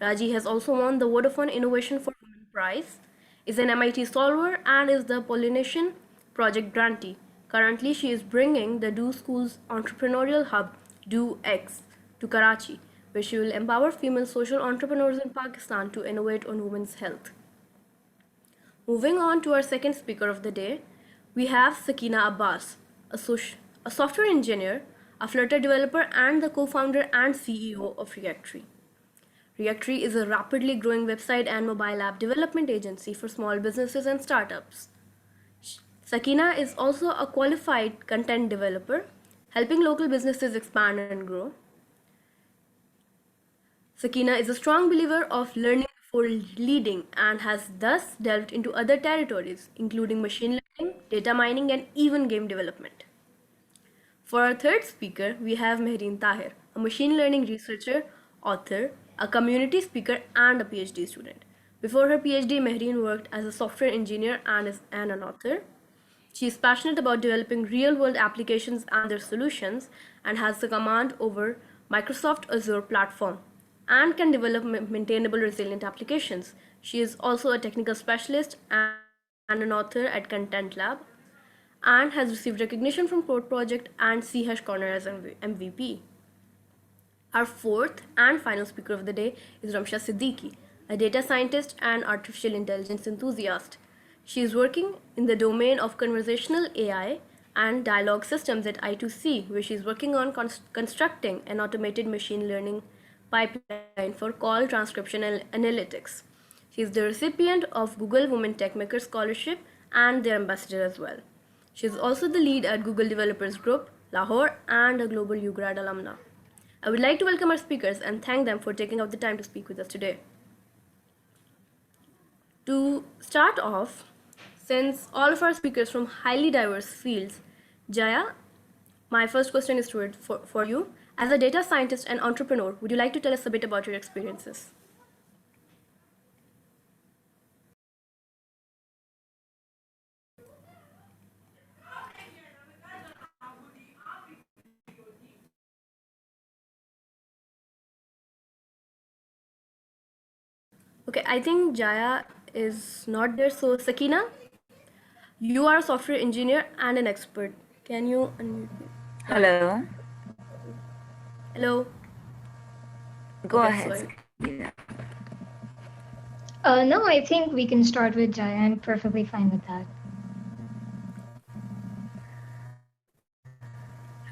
Raji has also won the Vodafone Innovation for Women Prize, is an MIT Solver, and is the Pollination Project grantee. Currently, she is bringing the Do School's entrepreneurial hub, Do X, to Karachi, where she will empower female social entrepreneurs in Pakistan to innovate on women's health. Moving on to our second speaker of the day, we have Sakina Abbas, a software engineer, a Flutter developer, and the co-founder and CEO of Reactory. Reactory is a rapidly growing website and mobile app development agency for small businesses and startups. Sakina is also a qualified content developer, helping local businesses expand and grow. Sakina is a strong believer of learning before leading and has thus delved into other territories, including machine learning, data mining, and even game development. For our third speaker, we have Mehreen Tahir, a machine learning researcher, author, a community speaker, and a PhD student. Before her PhD, Mehreen worked as a software engineer and an author. She is passionate about developing real-world applications and their solutions and has the command over Microsoft Azure platform and can develop maintainable resilient applications. She is also a technical specialist and an author at Content Lab and has received recognition from Code Project and C Hash Corner as MVP. Our fourth and final speaker of the day is Ramsha Siddiqui, a data scientist and artificial intelligence enthusiast. She is working in the domain of conversational AI and dialogue systems at I2C, where she is working on constructing an automated machine learning pipeline for call transcription and analytics. She is the recipient of Google Women Techmaker Scholarship and their ambassador as well. She is also the lead at Google Developers Group, Lahore, and a global UGrad alumna. I would like to welcome our speakers and thank them for taking out the time to speak with us today. To start off, since all of our speakers from highly diverse fields, Jaya, my first question is for you. As a data scientist and entrepreneur, would you like to tell us a bit about your experiences? Okay, I think Jaya is not there. So, Sakina, you are a software engineer and an expert. Can you unmute me? Hello. Hello. Go Okay, ahead. sorry. Sakina. No, I think we can start with Jaya. I'm perfectly fine with that.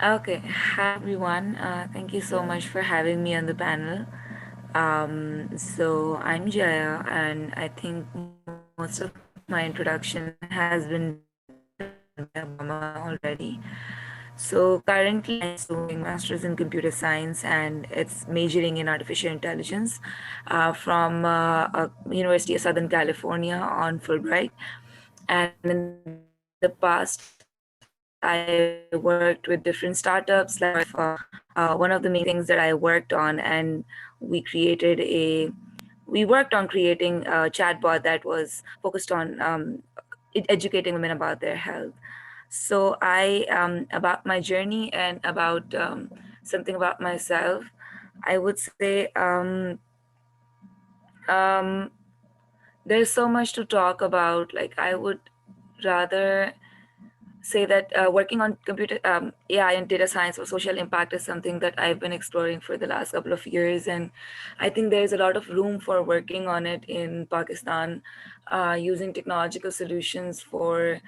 Okay. Hi, everyone. Thank you so much for having me on the panel. So I'm Jaya, and I think most of my introduction has been done by Obama already. So currently I'm doing master's in computer science and it's majoring in artificial intelligence from University of Southern California on Fulbright. And in the past, I worked with different startups. One of the main things that I worked on, and we worked on creating a chatbot that was focused on educating women about their health. So about my journey and about something about myself, I would say um, there's so much to talk about. Like I would rather say that working on computer AI and data science for social impact is something that I've been exploring for the last couple of years, and I think there's a lot of room for working on it in Pakistan, using technological solutions for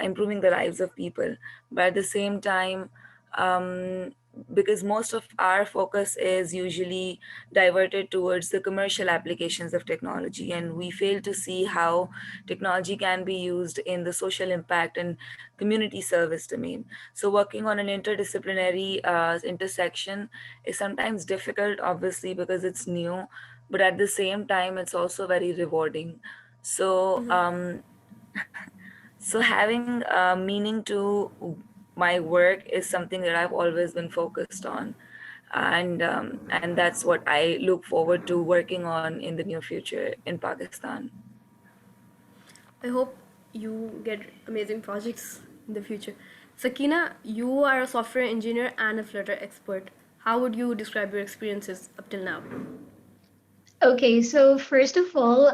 improving the lives of people. But at the same time, um, because most of our focus is usually diverted towards the commercial applications of technology, and we fail to see how technology can be used in the social impact and community service domain. So, working on an interdisciplinary intersection is sometimes difficult, obviously, because it's new, but at the same time, it's also very rewarding. So, so having meaning to my work is something that I've always been focused on, and that's what I look forward to working on in the near future in Pakistan. I hope you get amazing projects in the future. Sakina, you are a software engineer and a Flutter expert. How would you describe your experiences up till now? Okay, so first of all,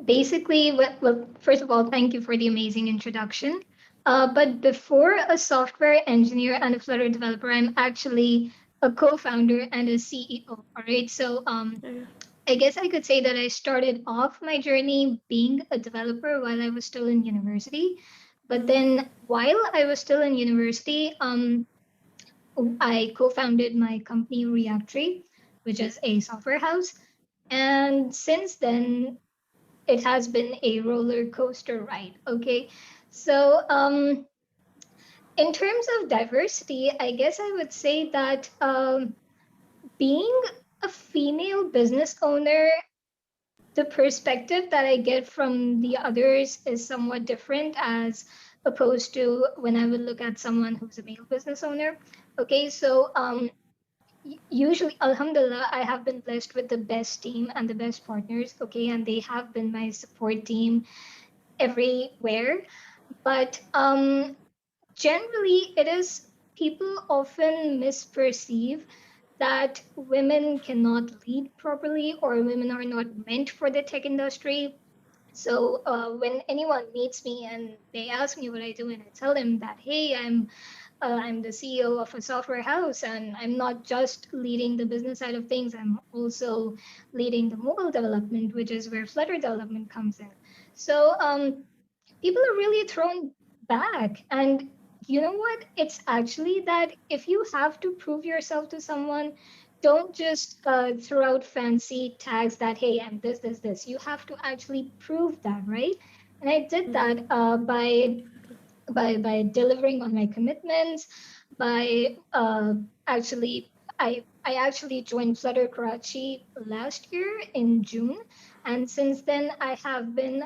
basically, well, first of all, thank you for the amazing introduction. But before a software engineer and a Flutter developer, I'm actually a co-founder and a CEO. All right, so Okay. I guess I could say that I started off my journey being a developer while I was still in university. But then while I was still in university, I co-founded my company Reactory, which is a software house. And since then, it has been a roller coaster ride. Okay. So, in terms of diversity, I guess I would say that being a female business owner, the perspective that I get from the others is somewhat different as opposed to when I would look at someone who's a male business owner. Okay, so usually, Alhamdulillah, I have been blessed with the best team and the best partners. Okay, and they have been my support team everywhere. But generally, it is people often misperceive that women cannot lead properly or women are not meant for the tech industry. So when anyone meets me and they ask me what I do, and I tell them that, hey, I'm the CEO of a software house, and I'm not just leading the business side of things. I'm also leading the mobile development, which is where Flutter development comes in. So people are really thrown back. And you know what? It's actually that if you have to prove yourself to someone, don't just throw out fancy tags that, hey, I'm this. You have to actually prove that, right? And I did that by delivering on my commitments, by actually I actually joined Flutter Karachi last year in June, and since then I have been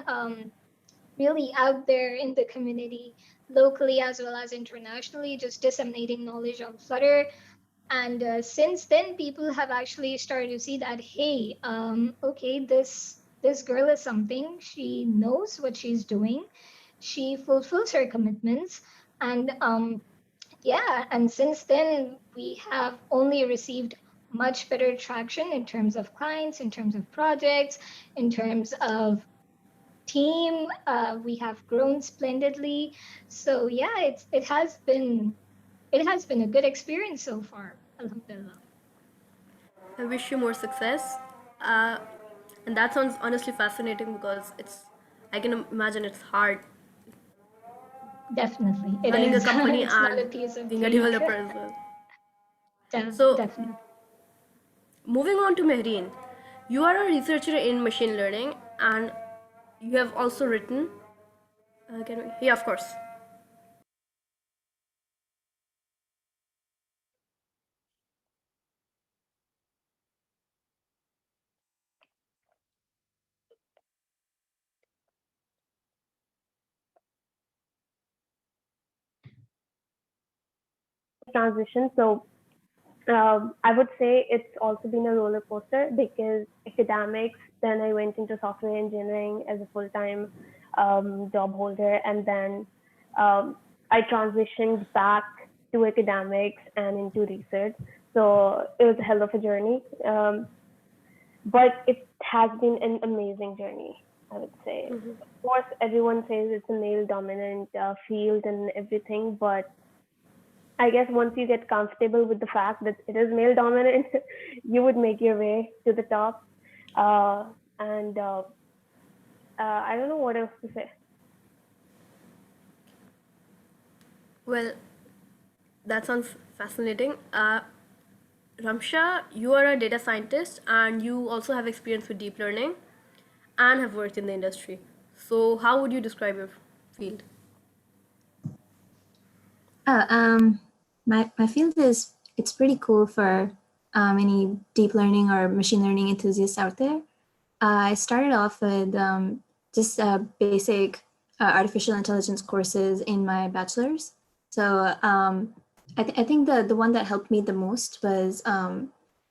really out there in the community, locally as well as internationally, just disseminating knowledge on Flutter. And since then, people have actually started to see that, hey, okay, this girl is something. She knows what she's doing. She fulfills her commitments, and yeah. And since then, we have only received much better traction in terms of clients, in terms of projects, in terms of team. We have grown splendidly. So yeah, it has been a good experience so far. Alhamdulillah. I wish you more success. Uh, and that sounds honestly fascinating because I can imagine it's hard Definitely, it running a is. company It's not a and piece of being a cake. developer as well. So, Definitely. moving on to Mehreen, you are a researcher in machine learning and you have also written. Yeah, of course. Transition. So I would say it's also been a roller coaster because academics, then I went into software engineering as a full-time job holder, and then I transitioned back to academics and into research. So it was a hell of a journey, but it has been an amazing journey, I would say. Of course, everyone says it's a male-dominant field and everything, but I guess once you get comfortable with the fact that it is male dominant, you would make your way to the top. And I don't know what else to say. Well, that sounds fascinating. Ramsha, you are a data scientist and you also have experience with deep learning and have worked in the industry. So, how would you describe your field? Uh, my field is it's pretty cool for any deep learning or machine learning enthusiasts out there. I started off with just basic artificial intelligence courses in my bachelor's. So I think the one that helped me the most was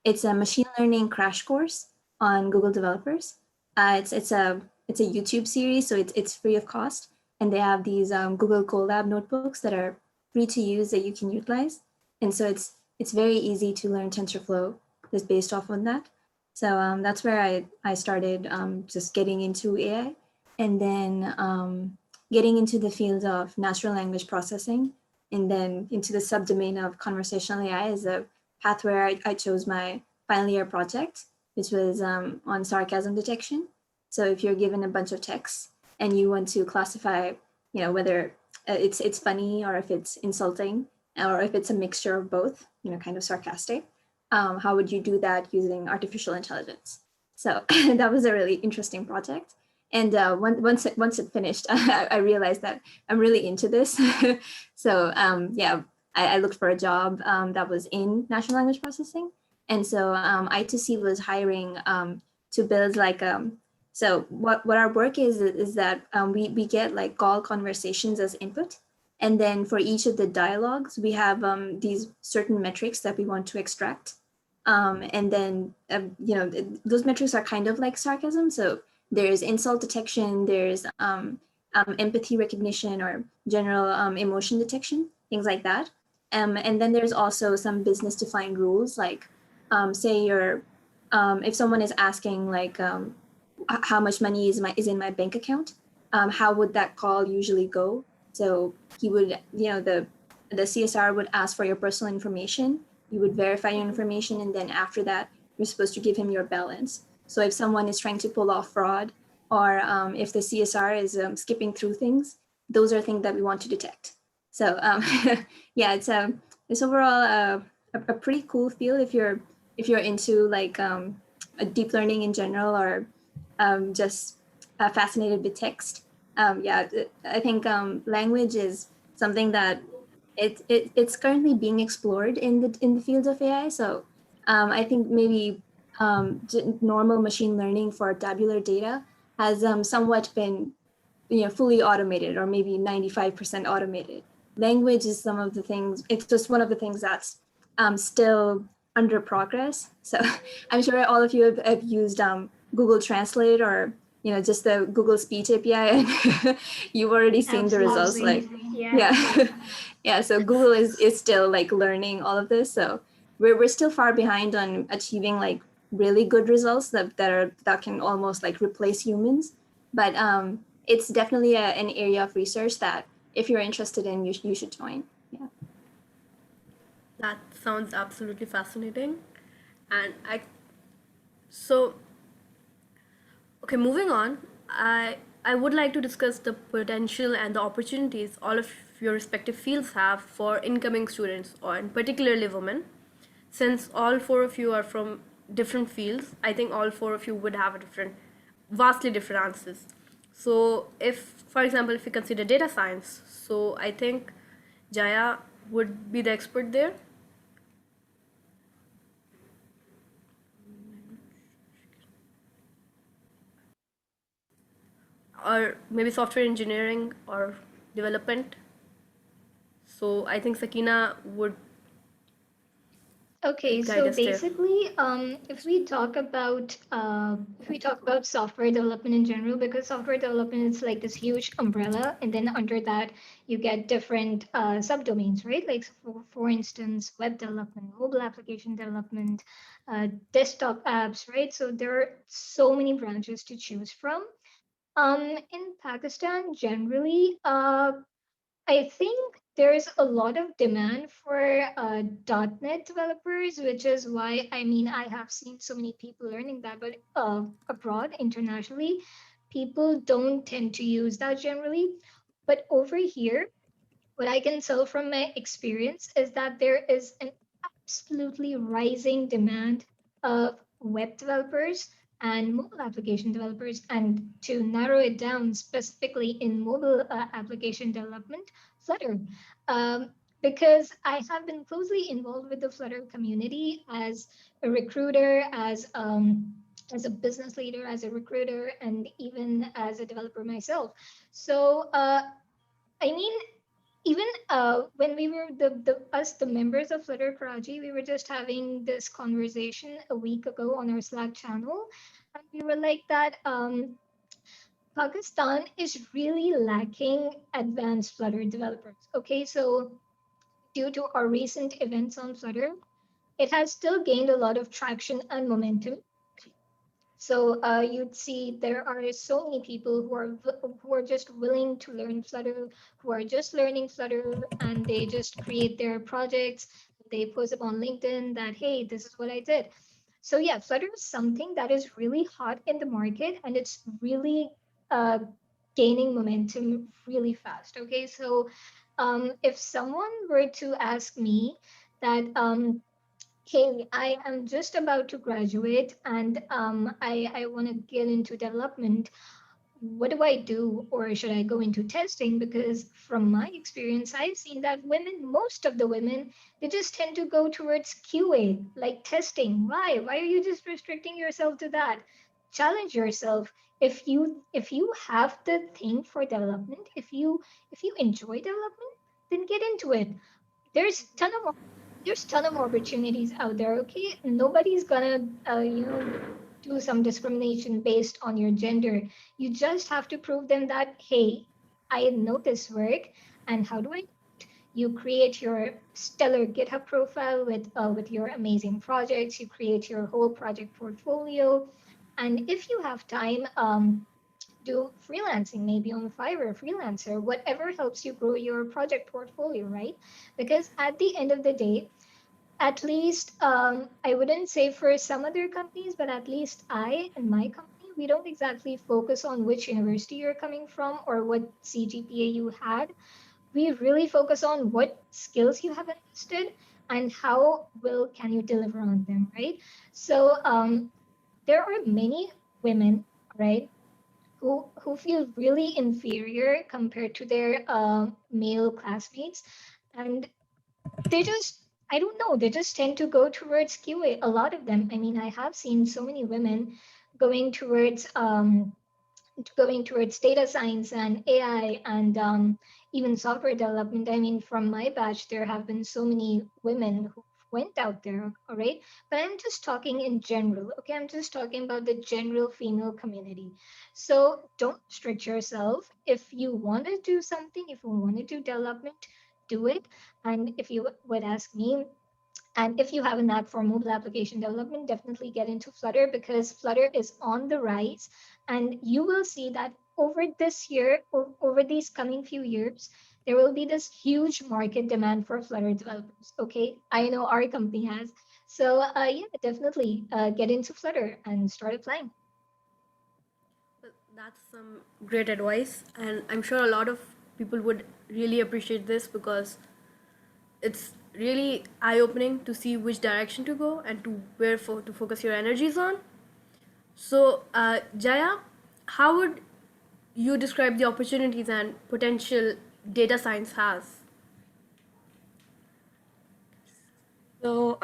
it's a machine learning crash course on Google developers. It's a YouTube series, so it's free of cost, and they have these Google Colab notebooks that are free to use that you can utilize. And so it's very easy to learn TensorFlow just based off of that. So that's where I started just getting into AI, and then getting into the field of natural language processing, and then into the subdomain of conversational AI is a path where I chose my final year project, which was on sarcasm detection. So if you're given a bunch of texts and you want to classify, whether it's funny or if it's insulting or if it's a mixture of both, kind of sarcastic, how would you do that using artificial intelligence? So that was a really interesting project. And once it finished, I realized that I'm really into this. So yeah, I looked for a job that was in natural language processing. And so I2C was hiring to build like so what our work is that we get like call conversations as input. And then for each of the dialogues, we have these certain metrics that we want to extract. And then, those metrics are kind of like sarcasm. So there's insult detection, there's empathy recognition or general emotion detection, things like that. And then there's also some business defined rules, like say if someone is asking like, how much money is in my bank account, how would that call usually go? So he would, the CSR would ask for your personal information. You would verify your information, and then after that, you're supposed to give him your balance. So if someone is trying to pull off fraud, or if the CSR is skipping through things, those are things that we want to detect. So yeah, it's overall a pretty cool field if you're into like a deep learning in general, or just fascinated with text. Yeah, I think language is something that it's currently being explored in the field of AI. So I think maybe normal machine learning for tabular data has somewhat been fully automated, or maybe 95% automated. Language is some of the things. It's just one of the things that's still under progress. So I'm sure all of you have used Google Translate, or just the Google Speech API, and you've already seen the results. Like, yeah, yeah. So Google is still like learning all of this. So we're still far behind on achieving like really good results that can almost like replace humans. But it's definitely an area of research that if you're interested in, you should join. Yeah. That sounds absolutely fascinating. And so, okay, moving on, I would like to discuss the potential and the opportunities all of your respective fields have for incoming students, or in particularly women. Since all four of you are from different fields, I think all four of you would have vastly different answers. So if, for example, if we consider data science, so I think Jaya would be the expert there. Or maybe software engineering or development. So I think Sakina would Okay, guide so us there. basically, if we talk about software development in general, because software development is like this huge umbrella, and then under that you get different subdomains, right? Like for instance, web development, mobile application development, desktop apps, right? So there are so many branches to choose from. In Pakistan, generally, I think there's a lot of demand for .NET developers, which is why I mean I have seen so many people learning that, but abroad, internationally, people don't tend to use that generally. But over here, what I can tell from my experience is that there is an absolutely rising demand of web developers and mobile application developers. And to narrow it down specifically in mobile application development, Flutter. Um, because I have been closely involved with the Flutter community as a recruiter, as a business leader, as a recruiter, and even as a developer myself. So I mean, even when we were the members of Flutter Karachi, we were just having this conversation a week ago on our Slack channel, and we were like that Pakistan is really lacking advanced Flutter developers. Okay, so due to our recent events on Flutter, it has still gained a lot of traction and momentum. So you'd see there are so many people who are just willing to learn Flutter, who are just learning Flutter, and they just create their projects. They post up on LinkedIn that, hey, this is what I did. So yeah, Flutter is something that is really hot in the market, and it's really uh, gaining momentum really fast. Okay, so if someone were to ask me that, hey, I am just about to graduate and I want to get into development, what do I do? Or should I go into testing? Because from my experience, I've seen that women, most of the women, they just tend to go towards QA, like testing. Why? Why are you just restricting yourself to that? Challenge yourself. If you have the thing for development, if you enjoy development, then get into it. There's ton of opportunities out there. Okay, nobody's gonna do some discrimination based on your gender. You just have to prove them that, hey, I know this work. And how do I? You create your stellar GitHub profile with your amazing projects. You create your whole project portfolio, and if you have time, do freelancing, maybe on Fiverr, freelancer, whatever helps you grow your project portfolio, right? Because at the end of the day, at least I wouldn't say for some other companies, but at least I and my company, we don't exactly focus on which university you're coming from or what CGPA you had. We really focus on what skills you have invested and how well can you deliver on them, right? So there are many women, right, who feel really inferior compared to their male classmates, and they just, I don't know, they just tend to go towards QA. A lot of them, I mean, I have seen so many women going towards data science and AI and even software development. I mean, from my batch, there have been so many women who went out there, all right? But I'm just talking in general, okay? I'm just talking about the general female community. So don't restrict yourself. If you want to do something, if you want to do development, do it. And if you would ask me, and if you have a knack for mobile application development, definitely get into Flutter because Flutter is on the rise. And you will see that over this year, or over these coming few years, there will be this huge market demand for Flutter developers. Okay, I know our company has. So, yeah, definitely get into Flutter and start applying. Well, that's some great advice, and I'm sure a lot of people would really appreciate this because it's really eye-opening to see which direction to go and to to focus your energies on. So, Jaya, how would you describe the opportunities and potential data science has? So,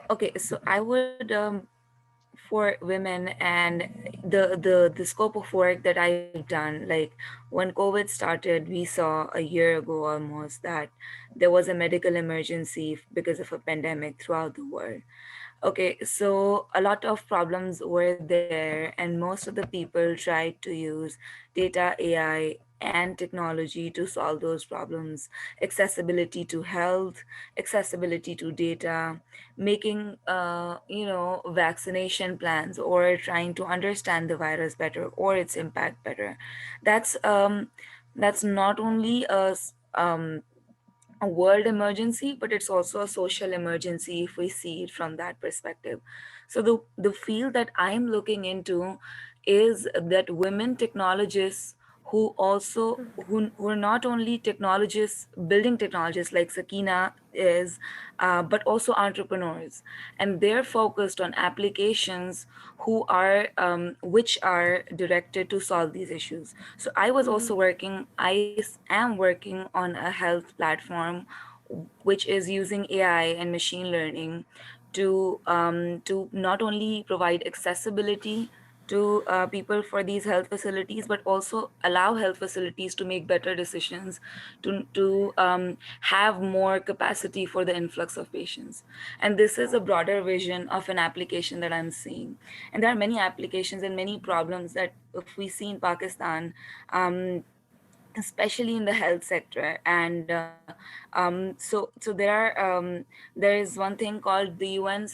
okay, so I would for women and the scope of work that I've done, like when COVID started, we saw a year ago almost that there was a medical emergency because of a pandemic throughout the world. Okay, so a lot of problems were there, and most of the people tried to use data, AI, and technology to solve those problems. Accessibility to health, accessibility to data, making vaccination plans, or trying to understand the virus better or its impact better. That's not only a world emergency, but it's also a social emergency if we see it from that perspective. So the field that I'm looking into is that women technologists who also who are not only technologists, building technologists like Sakina is, but also entrepreneurs, and they're focused on applications who are which are directed to solve these issues. So I am working on a health platform which is using AI and machine learning to not only provide accessibility to people for these health facilities, but also allow health facilities to make better decisions, to have more capacity for the influx of patients. And this is a broader vision of an application that I'm seeing. And there are many applications and many problems that if we see in Pakistan, especially in the health sector. And so there is one thing called the UN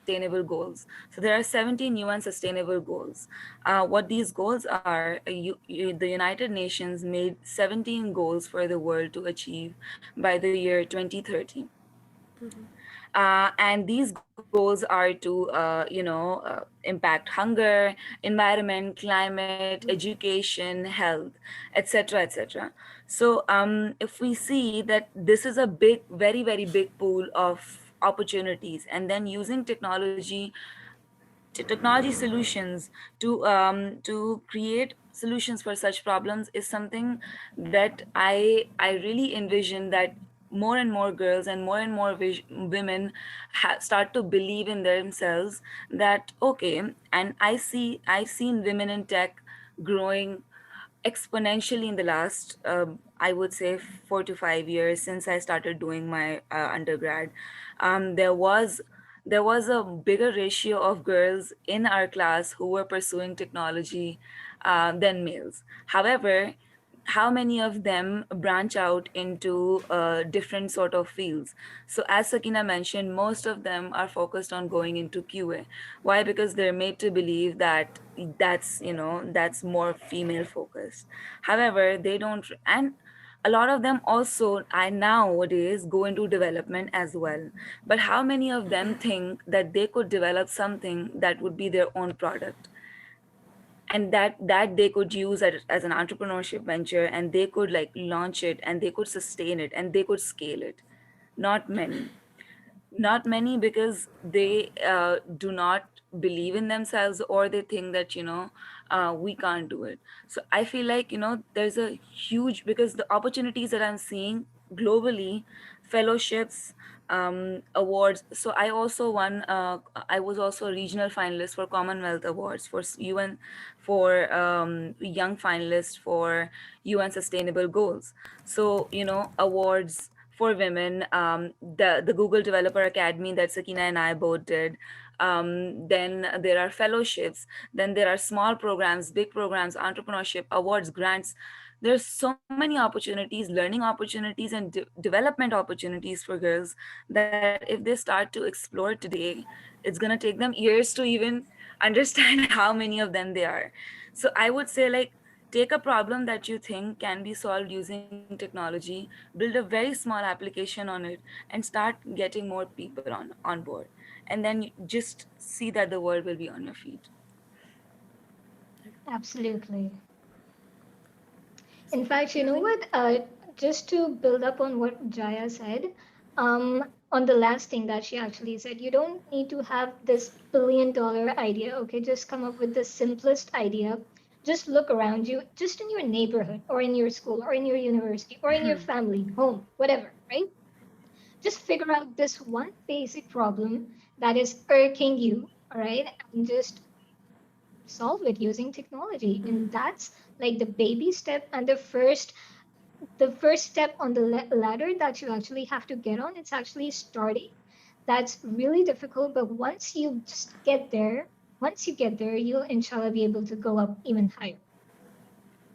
Sustainable Goals. So there are 17 UN Sustainable Goals. What these goals are, the United Nations made 17 goals for the world to achieve by the year 2030. And these goals are to impact hunger, environment, climate, education, health, etc., etc. So if we see that this is a big, very, very big pool of opportunities, and then using technology solutions to create solutions for such problems is something that I really envision that more and more girls and more women start to believe in themselves, that okay. And I've seen women in tech growing exponentially in the last I would say 4 to 5 years since I started doing my undergrad. Um, there was there was a bigger ratio of girls in our class who were pursuing technology than males. However, how many of them branch out into different sort of fields? So as Sakina mentioned, most of them are focused on going into QA. Why? Because they're made to believe that that's more female focused. However, they don't. And a lot of them also I nowadays go into development as well. But how many of them think that they could develop something that would be their own product, and that they could use as an entrepreneurship venture, and they could like launch it, and they could sustain it, and they could scale it? Not many. Not many, because they do not believe in themselves, or they think that we can't do it. So I feel like there's a huge, because the opportunities that I'm seeing globally, fellowships, awards. So I was also a regional finalist for Commonwealth Awards for UN, for young finalists for UN Sustainable Goals. So awards for women, the Google Developer Academy that Sakina and I both did. Then there are fellowships, then there are small programs, big programs, entrepreneurship awards, grants. There's so many opportunities, learning opportunities, and development opportunities for girls, that if they start to explore today, it's going to take them years to even understand how many of them there are. So I would say, like, take a problem that you think can be solved using technology, build a very small application on it, and start getting more people on board. And then you just see that the world will be on your feet. Absolutely. In fact, you know what? Just to build up on what Jaya said, on the last thing that she actually said, you don't need to have this billion-dollar idea. Okay, just come up with the simplest idea. Just look around you, just in your neighborhood, or in your school, or in your university, or in your family, home, whatever, right? Just figure out this one basic problem that is irking you, all right, and just solve it using technology. And that's like the baby step and the first step on the ladder that you actually have to get on. It's actually starting. That's really difficult, but once you get there, you'll inshallah be able to go up even higher.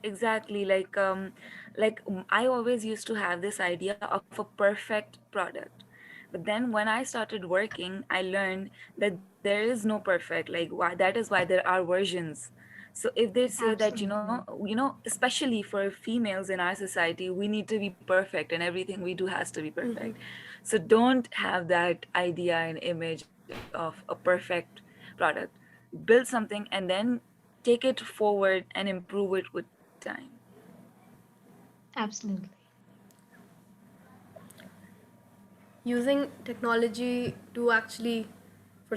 Exactly. I always used to have this idea of a perfect product. But then when I started working, I learned that there is no perfect. Like, why, that is why there are versions. So if they say that, Absolutely. especially for females in our society, we need to be perfect and everything we do has to be perfect. So don't have that idea and image of a perfect product. Build something and then take it forward and improve it with time. Absolutely. Using technology to actually for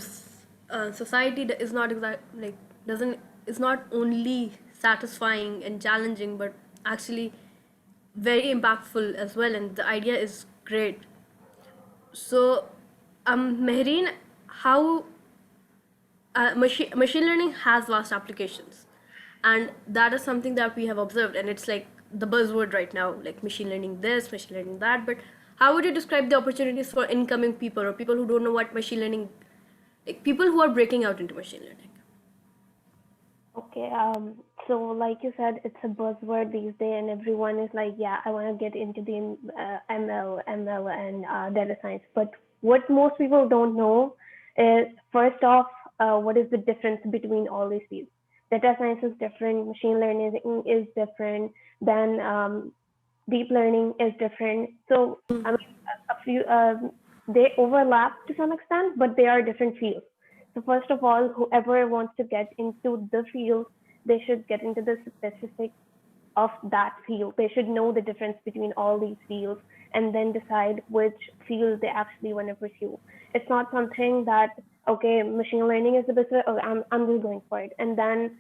society is not like doesn't is not only satisfying and challenging, but actually very impactful as well, and the idea is great. So Mehreen, how machine learning has vast applications, and that is something that we have observed, and it's like the buzzword right now, like machine learning this, machine learning that. But how would you describe the opportunities for incoming people, or people who don't know what machine learning, like people who are breaking out into machine learning? Okay, so like you said, it's a buzzword these days, and everyone is like, yeah, I want to get into the ML, and data science. But what most people don't know is first off, what is the difference between all these fields? Data science is different, machine learning is different, then deep learning is different. So I mean, a few they overlap to some extent, but they are different fields. So first of all, whoever wants to get into the field, they should get into the specific of that field. They should know the difference between all these fields and then decide which field they actually want to pursue. It's not something that, okay, machine learning is the best way, okay, I'm just going for it. And then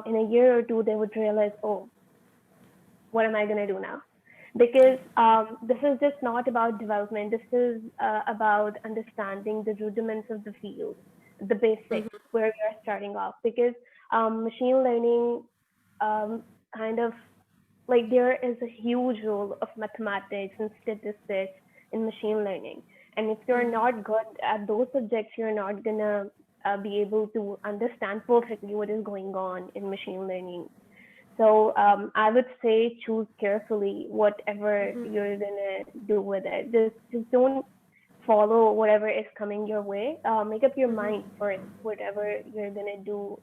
in a year or two, they would realize, oh, what am I going to do now? Because this is just not about development. This is about understanding the rudiments of the field, the basics, where we are starting off. Because machine learning kind of like there is a huge role of mathematics and statistics in machine learning. And if you're not good at those subjects, you're not gonna be able to understand perfectly what is going on in machine learning. So I would say choose carefully whatever you're gonna do with it. Just don't follow whatever is coming your way. Make up your mind for it, whatever you're gonna do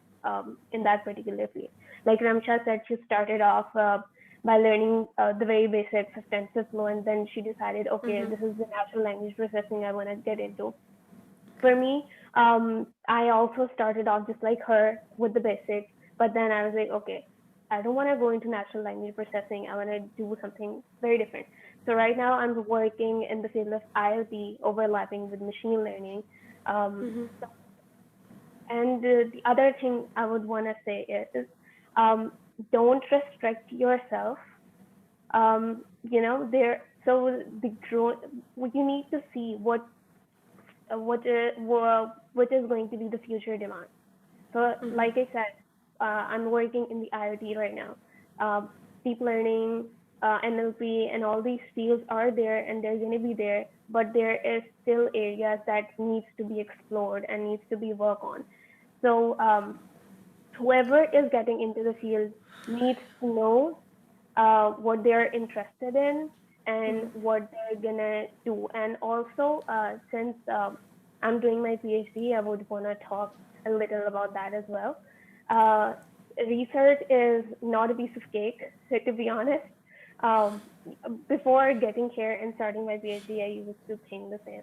in that particular field. Like Ramsha said, she started off by learning the very basics of TensorFlow, and then she decided, okay, this is the natural language processing I want to get into. For me, I also started off just like her with the basics, but then I was like, okay, I don't want to go into natural language processing. I want to do something very different. So right now I'm working in the field of IoT, overlapping with machine learning. And the other thing I would want to say is, don't restrict yourself. So you need to see what is going to be the future demand. So like I said, I'm working in the IoT right now. Deep learning, NLP, and all these fields are there, and they're going to be there, but there is still areas that needs to be explored and needs to be worked on. So whoever is getting into the field needs to know what they're interested in and what they're gonna do. And also, since I'm doing my PhD, I would want to talk a little about that as well. Research is not a piece of cake, to be honest. Before getting here and starting my PhD, I used to think the same.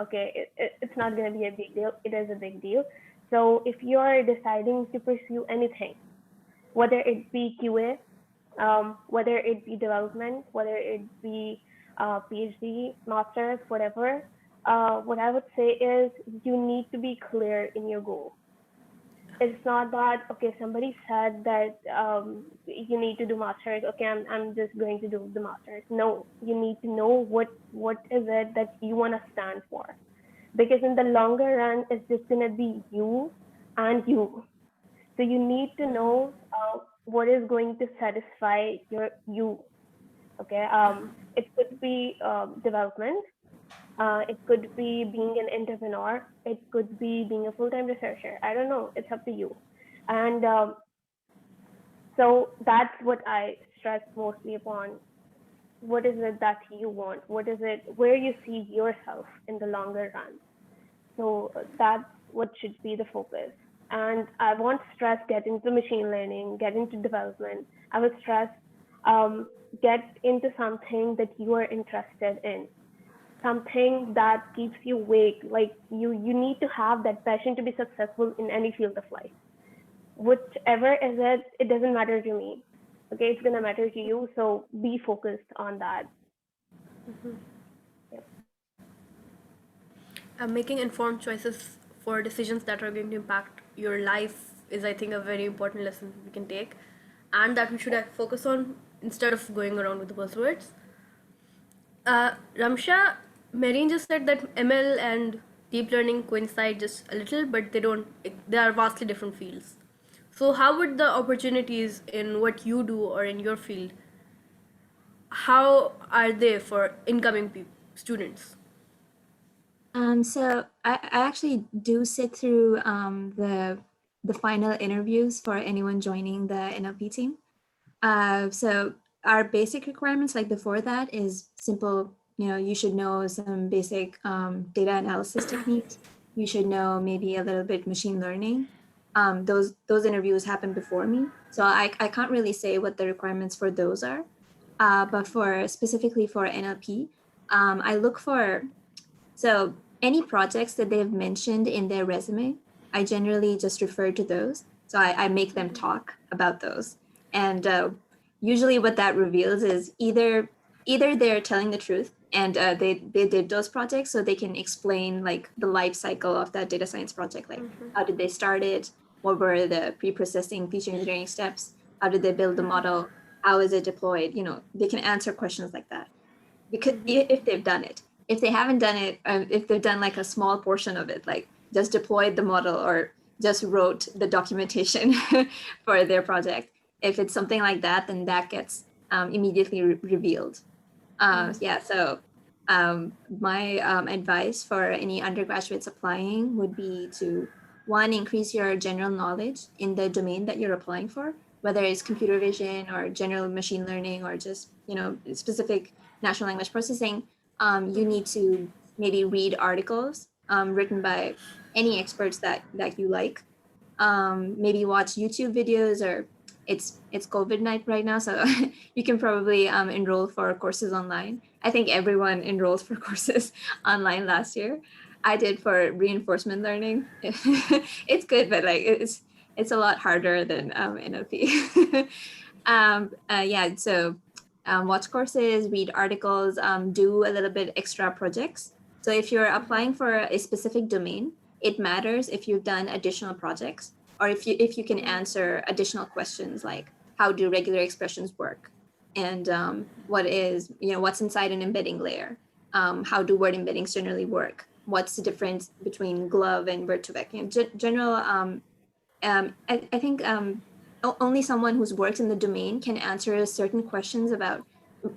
Okay, it's not going to be a big deal. It is a big deal. So if you are deciding to pursue anything, whether it be QA, whether it be development, whether it be PhD, master's, whatever, what I would say is you need to be clear in your goal. It's not that, okay, somebody said that you need to do master's. Okay, I'm just going to do the master's. No, you need to know what is it that you want to stand for. Because in the longer run, it's just going to be you and you. So you need to know what is going to satisfy you. Okay, it could be development. It could be being an entrepreneur. It could be being a full-time researcher. I don't know. It's up to you. And so that's what I stress mostly upon. What is it that you want? What is it where you see yourself in the longer run? So that's what should be the focus. And I won't stress get into machine learning, get into development. I would stress get into something that you are interested in, something that keeps you awake. Like you need to have that passion to be successful in any field of life. Whichever is it, it doesn't matter to me. Okay, it's gonna matter to you. So be focused on that. Making informed choices for decisions that are going to impact your life is, I think, a very important lesson we can take, and that we should focus on instead of going around with the buzzwords. Ramsha, Marine just said that ML and deep learning coincide just a little, but they are vastly different fields. So how would the opportunities in what you do or in your field, how are they for incoming students? So I actually do sit through the final interviews for anyone joining the NLP team. So our basic requirements, like before that, is simple. You should know some basic data analysis techniques. you should know maybe a little bit machine learning. Those interviews happened before me, so I can't really say what the requirements for those are. But for specifically for NLP, I look for, so any projects that they've mentioned in their resume, I generally just refer to those. So I make them talk about those. And usually what that reveals is either they're telling the truth and they did those projects, so they can explain like the life cycle of that data science project, like how did they start it, what were the pre-processing feature engineering steps, how did they build the model, how is it deployed, they can answer questions like that because if they've done it. If they haven't done it, if they've done like a small portion of it, like just deployed the model or just wrote the documentation for their project, if it's something like that, then that gets immediately revealed. Yeah, so my advice for any undergraduates applying would be to, one, increase your general knowledge in the domain that you're applying for, whether it's computer vision or general machine learning or just specific natural language processing. You need to maybe read articles written by any experts that you like. Maybe watch YouTube videos, or it's COVID night right now, so you can probably enroll for courses online. I think everyone enrolls for courses online last year. I did for reinforcement learning. It's good, but like it's a lot harder than NLP. Yeah, so watch courses, read articles, do a little bit extra projects. So if you're applying for a specific domain, it matters if you've done additional projects, or if you can answer additional questions like how do regular expressions work, and what's inside an embedding layer, how do word embeddings generally work, what's the difference between glove and word2vec, general. I think only someone who's worked in the domain can answer certain questions about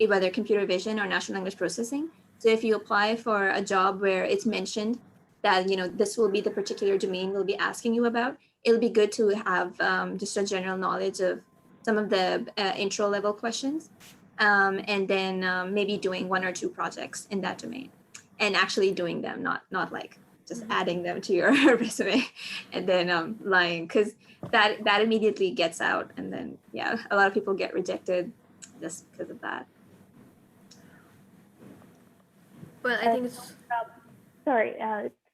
whether computer vision or natural language processing. So if you apply for a job where it's mentioned that this will be the particular domain we'll be asking you about, it'll be good to have just a general knowledge of some of the intro level questions, and then maybe doing one or two projects in that domain and actually doing them, not like just adding them to your resume and then lying, because that immediately gets out, and then a lot of people get rejected just because of that. Well, I think it's Sorry,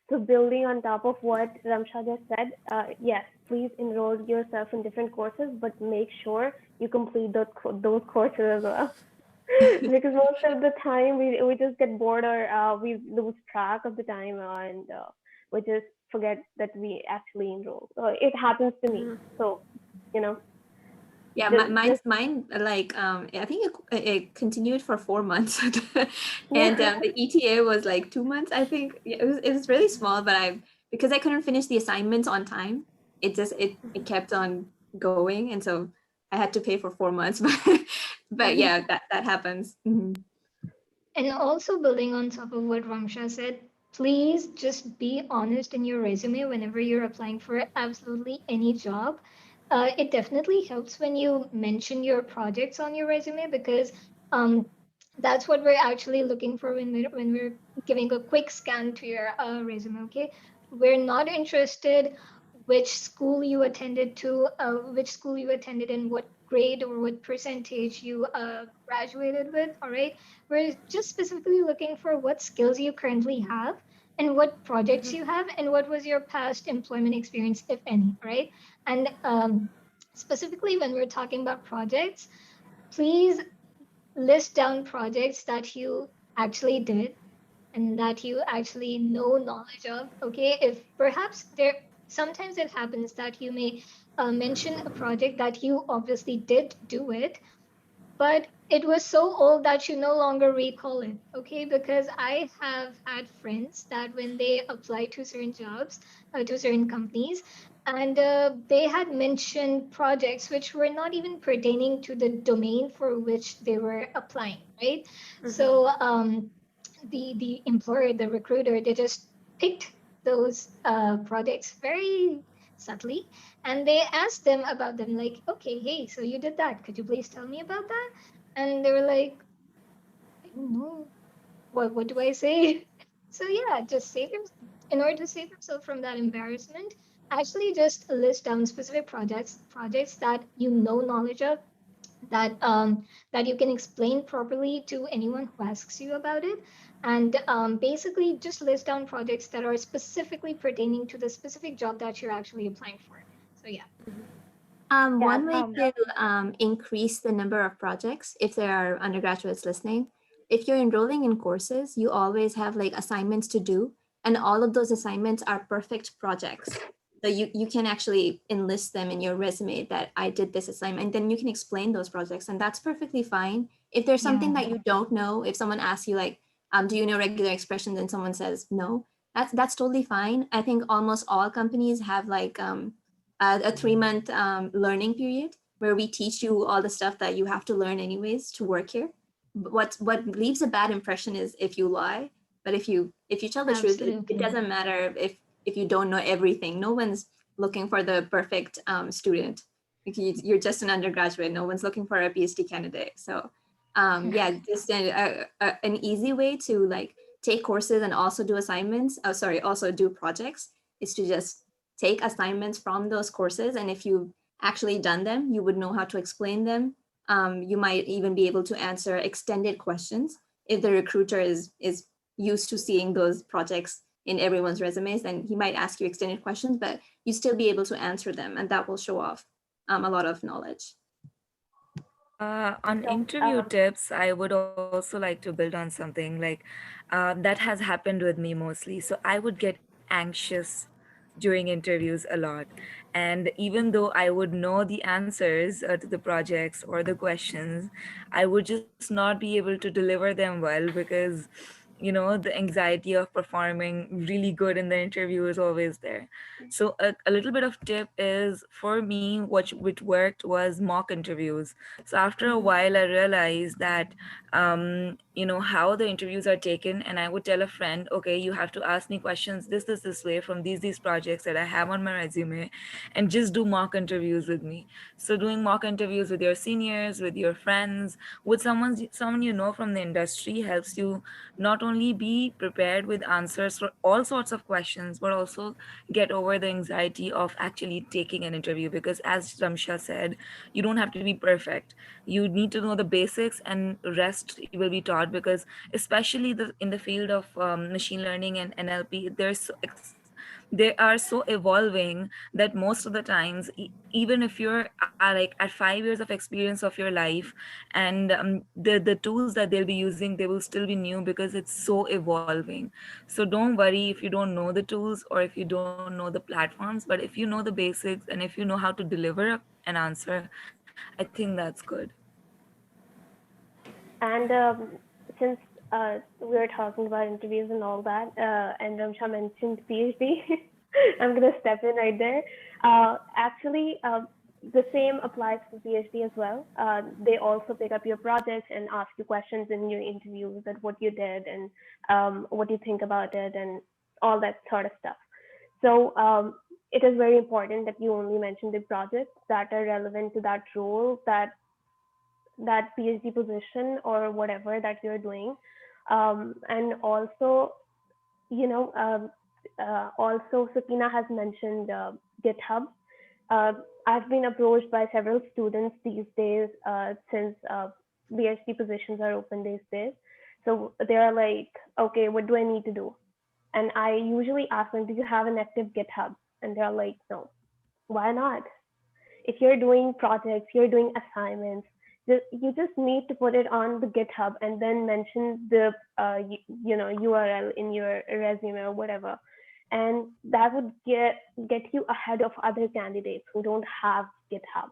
so building on top of what Ramsha just said, yes, please enroll yourself in different courses, but make sure you complete those courses as well. Because most of the time we just get bored, or we lose track of the time, and we just forget that we actually enroll. It happens to me, so Yeah, mine like I think it continued for 4 months, and the ETA was like 2 months. I think it was really small, but because I couldn't finish the assignments on time, it kept on going, and so I had to pay for 4 months. But yeah, that happens. Mm-hmm. And also building on top of what Ramsha said, please just be honest in your resume whenever you're applying for absolutely any job. It definitely helps when you mention your projects on your resume, because that's what we're actually looking for when we're giving a quick scan to your resume. Okay, we're not interested which school you attended and what grade or what percentage you graduated with. All right, we're just specifically looking for what skills you currently have and what projects you have and what was your past employment experience, if any. Right, and specifically when we're talking about projects, please list down projects that you actually did and that you actually know knowledge of. Okay, if perhaps sometimes it happens that you may mention a project that you obviously did do it, but it was so old that you no longer recall it. Okay, because I have had friends that when they apply to certain jobs, to certain companies, and they had mentioned projects which were not even pertaining to the domain for which they were applying, right? So the employer, the recruiter, they just picked those projects very subtly, and they asked them about them, like, okay, hey, so you did that, could you please tell me about that? And they were like, I don't know, what do I say? So yeah, just in order to save yourself from that embarrassment, actually just list down specific projects that you know knowledge of, that you can explain properly to anyone who asks you about it, and basically just list down projects that are specifically pertaining to the specific job that you're actually applying for. So yeah. Yeah. One way to increase the number of projects, if there are undergraduates listening, if you're enrolling in courses, you always have like assignments to do, and all of those assignments are perfect projects. So you can actually enlist them in your resume that I did this assignment, then you can explain those projects, and that's perfectly fine. If there's something Yeah. that you don't know, if someone asks you like, do you know regular expressions, and someone says no, that's totally fine. I think almost all companies have like a 3 month learning period where we teach you all the stuff that you have to learn anyways to work here. What leaves a bad impression is if you lie, but if you tell the truth, it Absolutely. doesn't matter if you don't know everything. No one's looking for the perfect student. Like you're just an undergraduate. No one's looking for a PhD candidate. So yeah, just an easy way to like take courses and also do assignments. Oh, sorry, also do projects is to just take assignments from those courses, and if you've actually done them, you would know how to explain them. You might even be able to answer extended questions if the recruiter is used to seeing those projects in everyone's resumes. Then he might ask you extended questions, but you still be able to answer them, and that will show off a lot of knowledge. On So, interview tips, I would also like to build on something like that has happened with me mostly. So I would get anxious during interviews a lot. And even though I would know the answers to the projects or the questions, I would just not be able to deliver them well because the anxiety of performing really good in the interview is always there. So a little bit of tip is, for me, which worked was mock interviews. So after a while I realized that how the interviews are taken, and I would tell a friend, okay, you have to ask me questions this way from these projects that I have on my resume, and just do mock interviews with me. So doing mock interviews with your seniors, with your friends, with someone from the industry helps you not only be prepared with answers for all sorts of questions, but also get over the anxiety of actually taking an interview. Because as Ramsha said, you don't have to be perfect. You need to know the basics, and rest will be taught, because especially in the field of machine learning and NLP, they are so evolving that most of the times, even if you're like at 5 years of experience of your life, and the tools that they'll be using, they will still be new because it's so evolving. So don't worry if you don't know the tools or if you don't know the platforms, but if you know the basics and if you know how to deliver an answer, I think that's good. and since we were talking about interviews and all that, and Ramsha mentioned PhD, I'm gonna step in right there. Actually, the same applies for PhD as well. They also pick up your projects and ask you questions in your interviews that what you did and what you think about it and all that sort of stuff. So it is very important that you only mention the projects that are relevant to that role, that PhD position or whatever that you're doing. And also, you know, also Sakina has mentioned GitHub. Uh, I've been approached by several students these days since PhD positions are open these days. So they're like, okay, what do I need to do? And I usually ask them, do you have an active GitHub? And they're like, no. Why not? If you're doing projects, you're doing assignments, you just need to put it on the GitHub and then mention the URL in your resume or whatever, and that would get you ahead of other candidates who don't have GitHub.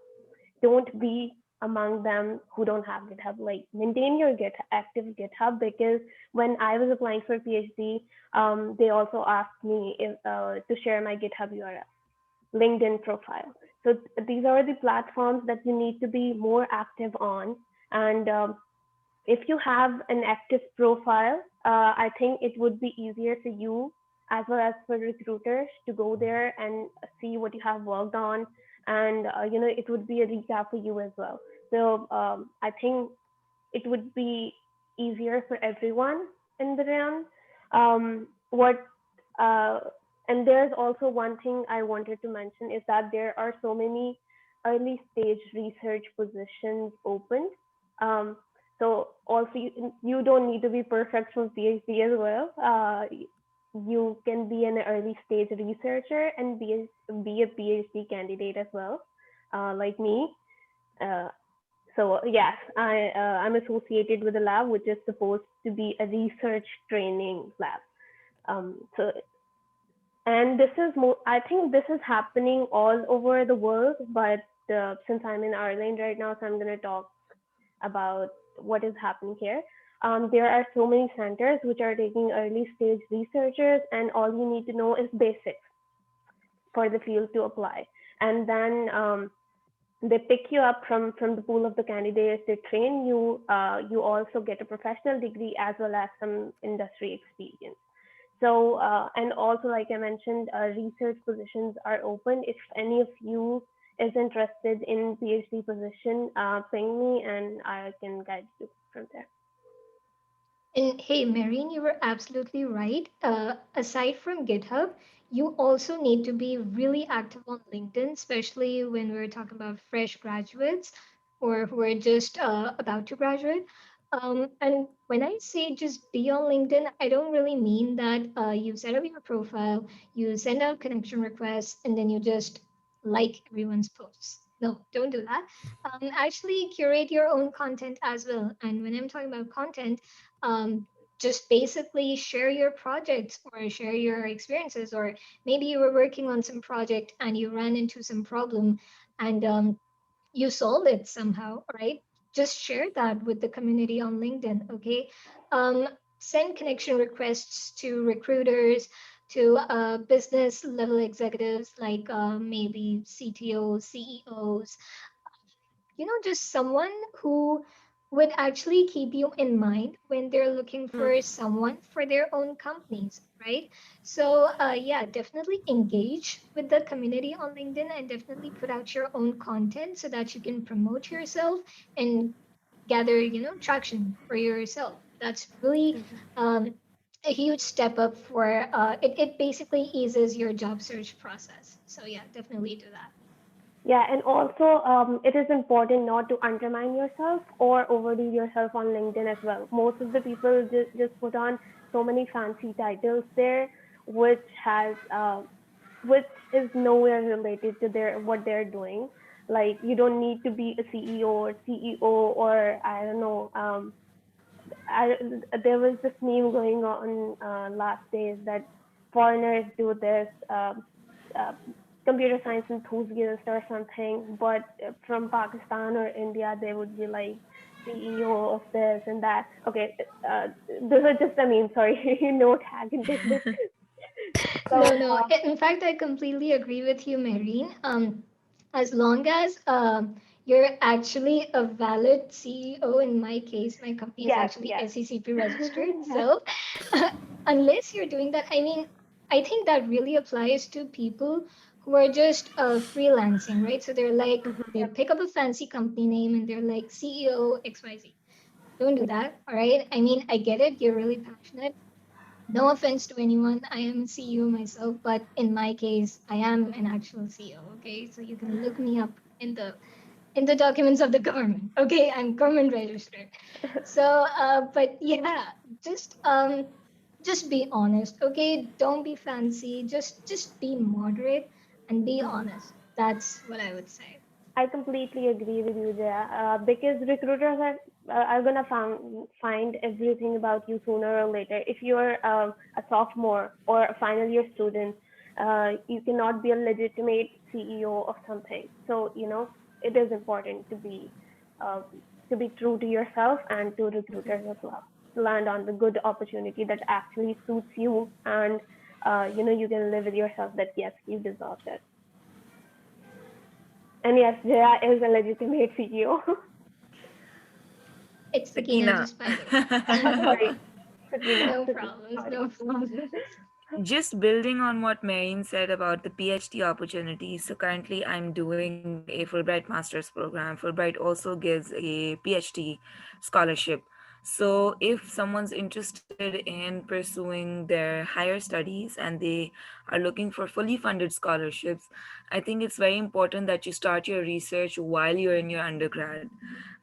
Don't be among them who don't have GitHub. Like maintain your active GitHub, because when I was applying for PhD, they also asked me to share my GitHub URL, LinkedIn profile. So these are the platforms that you need to be more active on. And if you have an active profile, I think it would be easier for you as well as for recruiters to go there and see what you have worked on. And, it would be a recap for you as well. So I think it would be easier for everyone in the round. What Uh, and there's also one thing I wanted to mention is that there are so many early stage research positions open. Um, so also you don't need to be perfect from PhD as well. You can be an early stage researcher and be a PhD candidate as well, like me. Uh, so yes, I'm associated with a lab which is supposed to be a research training lab. So and this is more, I think this is happening all over the world, but since I'm in Ireland right now, so I'm going to talk about what is happening here. There are so many centers which are taking early stage researchers, and all you need to know is basics for the field to apply. And then they pick you up from the pool of the candidates. They train you. You also get a professional degree as well as some industry experience. So, and also, like I mentioned, research positions are open. If any of you is interested in PhD position, ping me and I can guide you from there. And hey, Marine, you were absolutely right. Aside from GitHub, you also need to be really active on LinkedIn, especially when we're talking about fresh graduates or who are just about to graduate. And when I say just be on LinkedIn, I don't really mean that you set up your profile, you send out connection requests, and then you just like everyone's posts. No, don't do that. Actually, curate your own content as well. And when I'm talking about content, um, just basically share your projects or share your experiences, or maybe you were working on some project and you ran into some problem and you solved it somehow, right? Just share that with the community on LinkedIn, okay? um, Send connection requests to recruiters, to business level executives like maybe CTOs, CEOs, just someone who would actually keep you in mind when they're looking for someone for their own companies, right? So, yeah, definitely engage with the community on LinkedIn and definitely put out your own content so that you can promote yourself and gather, traction for yourself. That's really um, a huge step up for it basically eases your job search process. So, yeah, definitely do that. Yeah, and also it is important not to undermine yourself or overdo yourself on LinkedIn as well. Most of the people just put on so many fancy titles there, which has which is nowhere related to their what they're doing. Like you don't need to be a CEO or CEO or I don't know. I There was this meme going on last days that foreigners do this uh, computer science enthusiast or something, but from Pakistan or India they would be like CEO of this and that. Okay, those are just a meme. Sorry, no tag and take this. No, So no. In fact, I completely agree with you, Marine. As long as you're actually a valid CEO, in my case, my company is yes, actually yes. SECP registered. So, unless you're doing that, I mean, I think that really applies to people who are just freelancing, right? So they're like, they pick up a fancy company name and they're like CEO XYZ. Don't do that, all right? I mean, I get it. You're really passionate. No offense to anyone, I am a CEO myself, but in my case, I am an actual CEO. Okay, so you can look me up in the documents of the government. Okay, I'm government registered. So, but yeah, just um, just be honest. Okay, don't be fancy. Just be moderate and be honest. That's what I would say. I completely agree with you, Jaya, because recruiters are gonna find everything about you sooner or later. If you're a sophomore or a final year student, you cannot be a legitimate CEO of something. So it is important uh, to be true to yourself and to recruiters as well. Land on the good opportunity that actually suits you, and you can live with yourself that yes, you deserve it. And yes, Jaya is a legitimate CEO. It's Sakina, Sakina. just by the way. Sorry, Sabrina. No Sabrina, problems, sorry. no problems. Just building on what Marine said about the PhD opportunities. So currently, I'm doing a Fulbright master's program. Fulbright also gives a PhD scholarship. So if someone's interested in pursuing their higher studies and they are looking for fully funded scholarships, I think it's very important that you start your research while you're in your undergrad.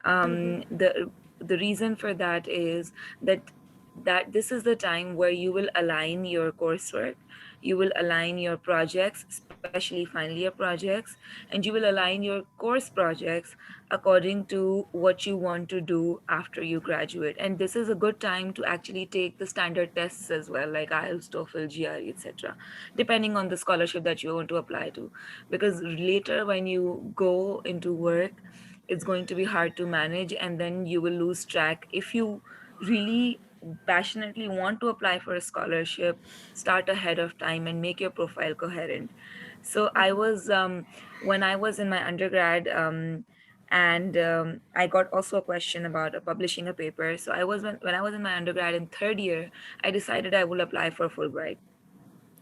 The reason for that is that this is the time where you will align your coursework, you will align your projects, especially final year projects, and you will align your course projects according to what you want to do after you graduate. And this is a good time to actually take the standard tests as well, like IELTS, TOEFL, GRE, etc., depending on the scholarship that you want to apply to. Because later, when you go into work, it's going to be hard to manage, and then you will lose track. If you really passionately want to apply for a scholarship, start ahead of time and make your profile coherent. So I was when I was in my undergrad, and I got also a question about publishing a paper. So when I was in my undergrad in third year, I decided I will apply for Fulbright.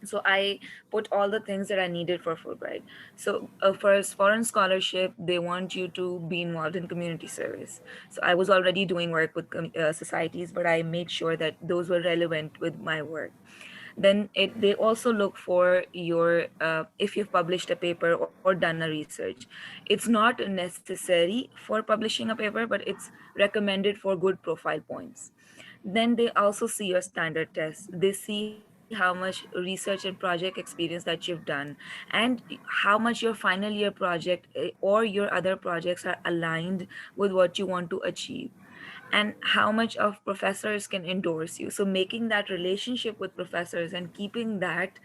So I put all the things that I needed for Fulbright. So for a foreign scholarship, they want you to be involved in community service. So I was already doing work with societies, but I made sure that those were relevant with my work. Then they also look for your if you've published a paper or done a research. It's not necessary for publishing a paper, but it's recommended for good profile points. Then they also see your standard tests. They see how much research and project experience that you've done, and how much your final year project or your other projects are aligned with what you want to achieve, and how much of professors can endorse you. So making that relationship with professors and keeping that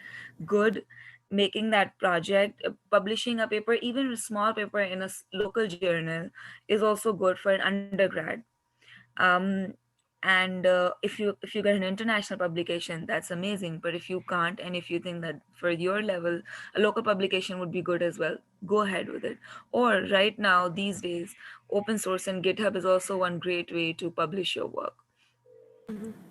good, making that project, publishing a paper, even a small paper in a local journal, is also good for an undergrad. um, and if you get an international publication, that's amazing. But if you can't, and if you think that for your level a local publication would be good as well, go ahead with it. Or right now, these days, open source and GitHub is also one great way to publish your work.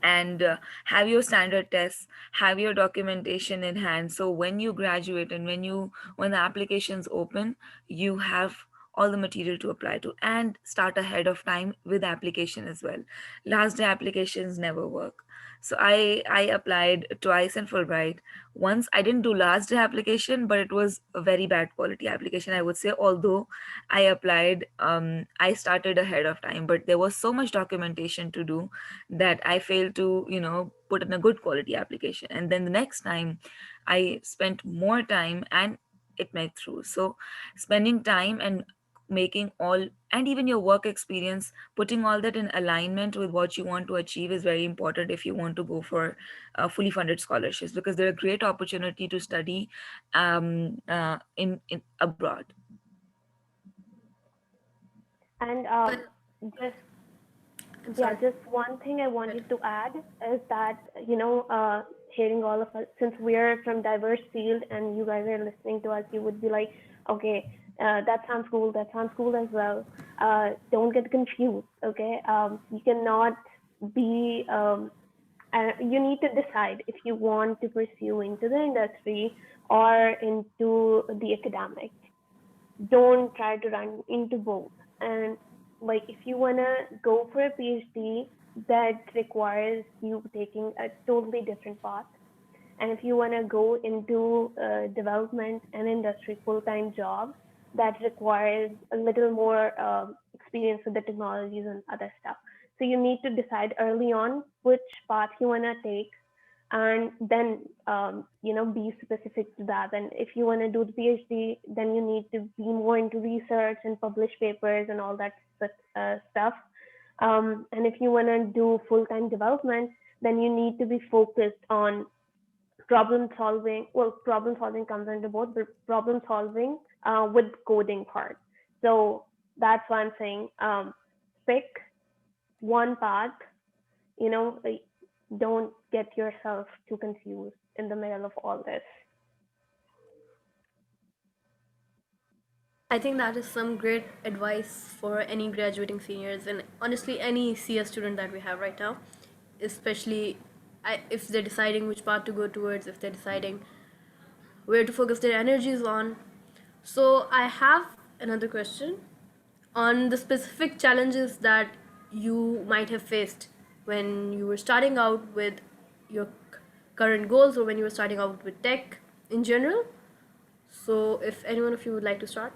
And have your standard tests, have your documentation in hand, so when you graduate and when the applications open, you have all the material to apply to. And start ahead of time with application as well. Last day applications never work. So I applied twice in Fulbright. Once I didn't do last day application, but it was a very bad quality application, I would say. Although I applied, I started ahead of time, but there was so much documentation to do that I failed to, put in a good quality application. And then the next time I spent more time and it made through. So spending time and making all, and even your work experience, putting all that in alignment with what you want to achieve is very important if you want to go for fully funded scholarships, because they're a great opportunity to study in abroad. And But just I'm yeah, sorry. just one thing I Good. wanted to add is that, hearing all of us, since we're from diverse field and you guys are listening to us, you would be like, okay, that sounds cool. That sounds cool as well. Don't get confused. Okay. You cannot be, you need to decide if you want to pursue into the industry or into the academic. Don't try to run into both. And like, if you want to go for a PhD, that requires you taking a totally different path. And if you want to go into development and industry full-time job, that requires a little more experience with the technologies and other stuff. So you need to decide early on which path you want to take, and then be specific to that. And if you want to do the PhD, then you need to be more into research and publish papers and all that stuff. And if you want to do full-time development, then you need to be focused on problem solving. Well, problem solving comes under both, but problem solving with coding part. So that's why I'm saying, pick one path. Like, don't get yourself too confused in the middle of all this. I think that is some great advice for any graduating seniors and honestly any CS student that we have right now, especially if they're deciding which path to go towards, if they're deciding where to focus their energies on. So, I have another question on the specific challenges that you might have faced when you were starting out with your current goals, or when you were starting out with tech in general? So, if any one of you would like to start.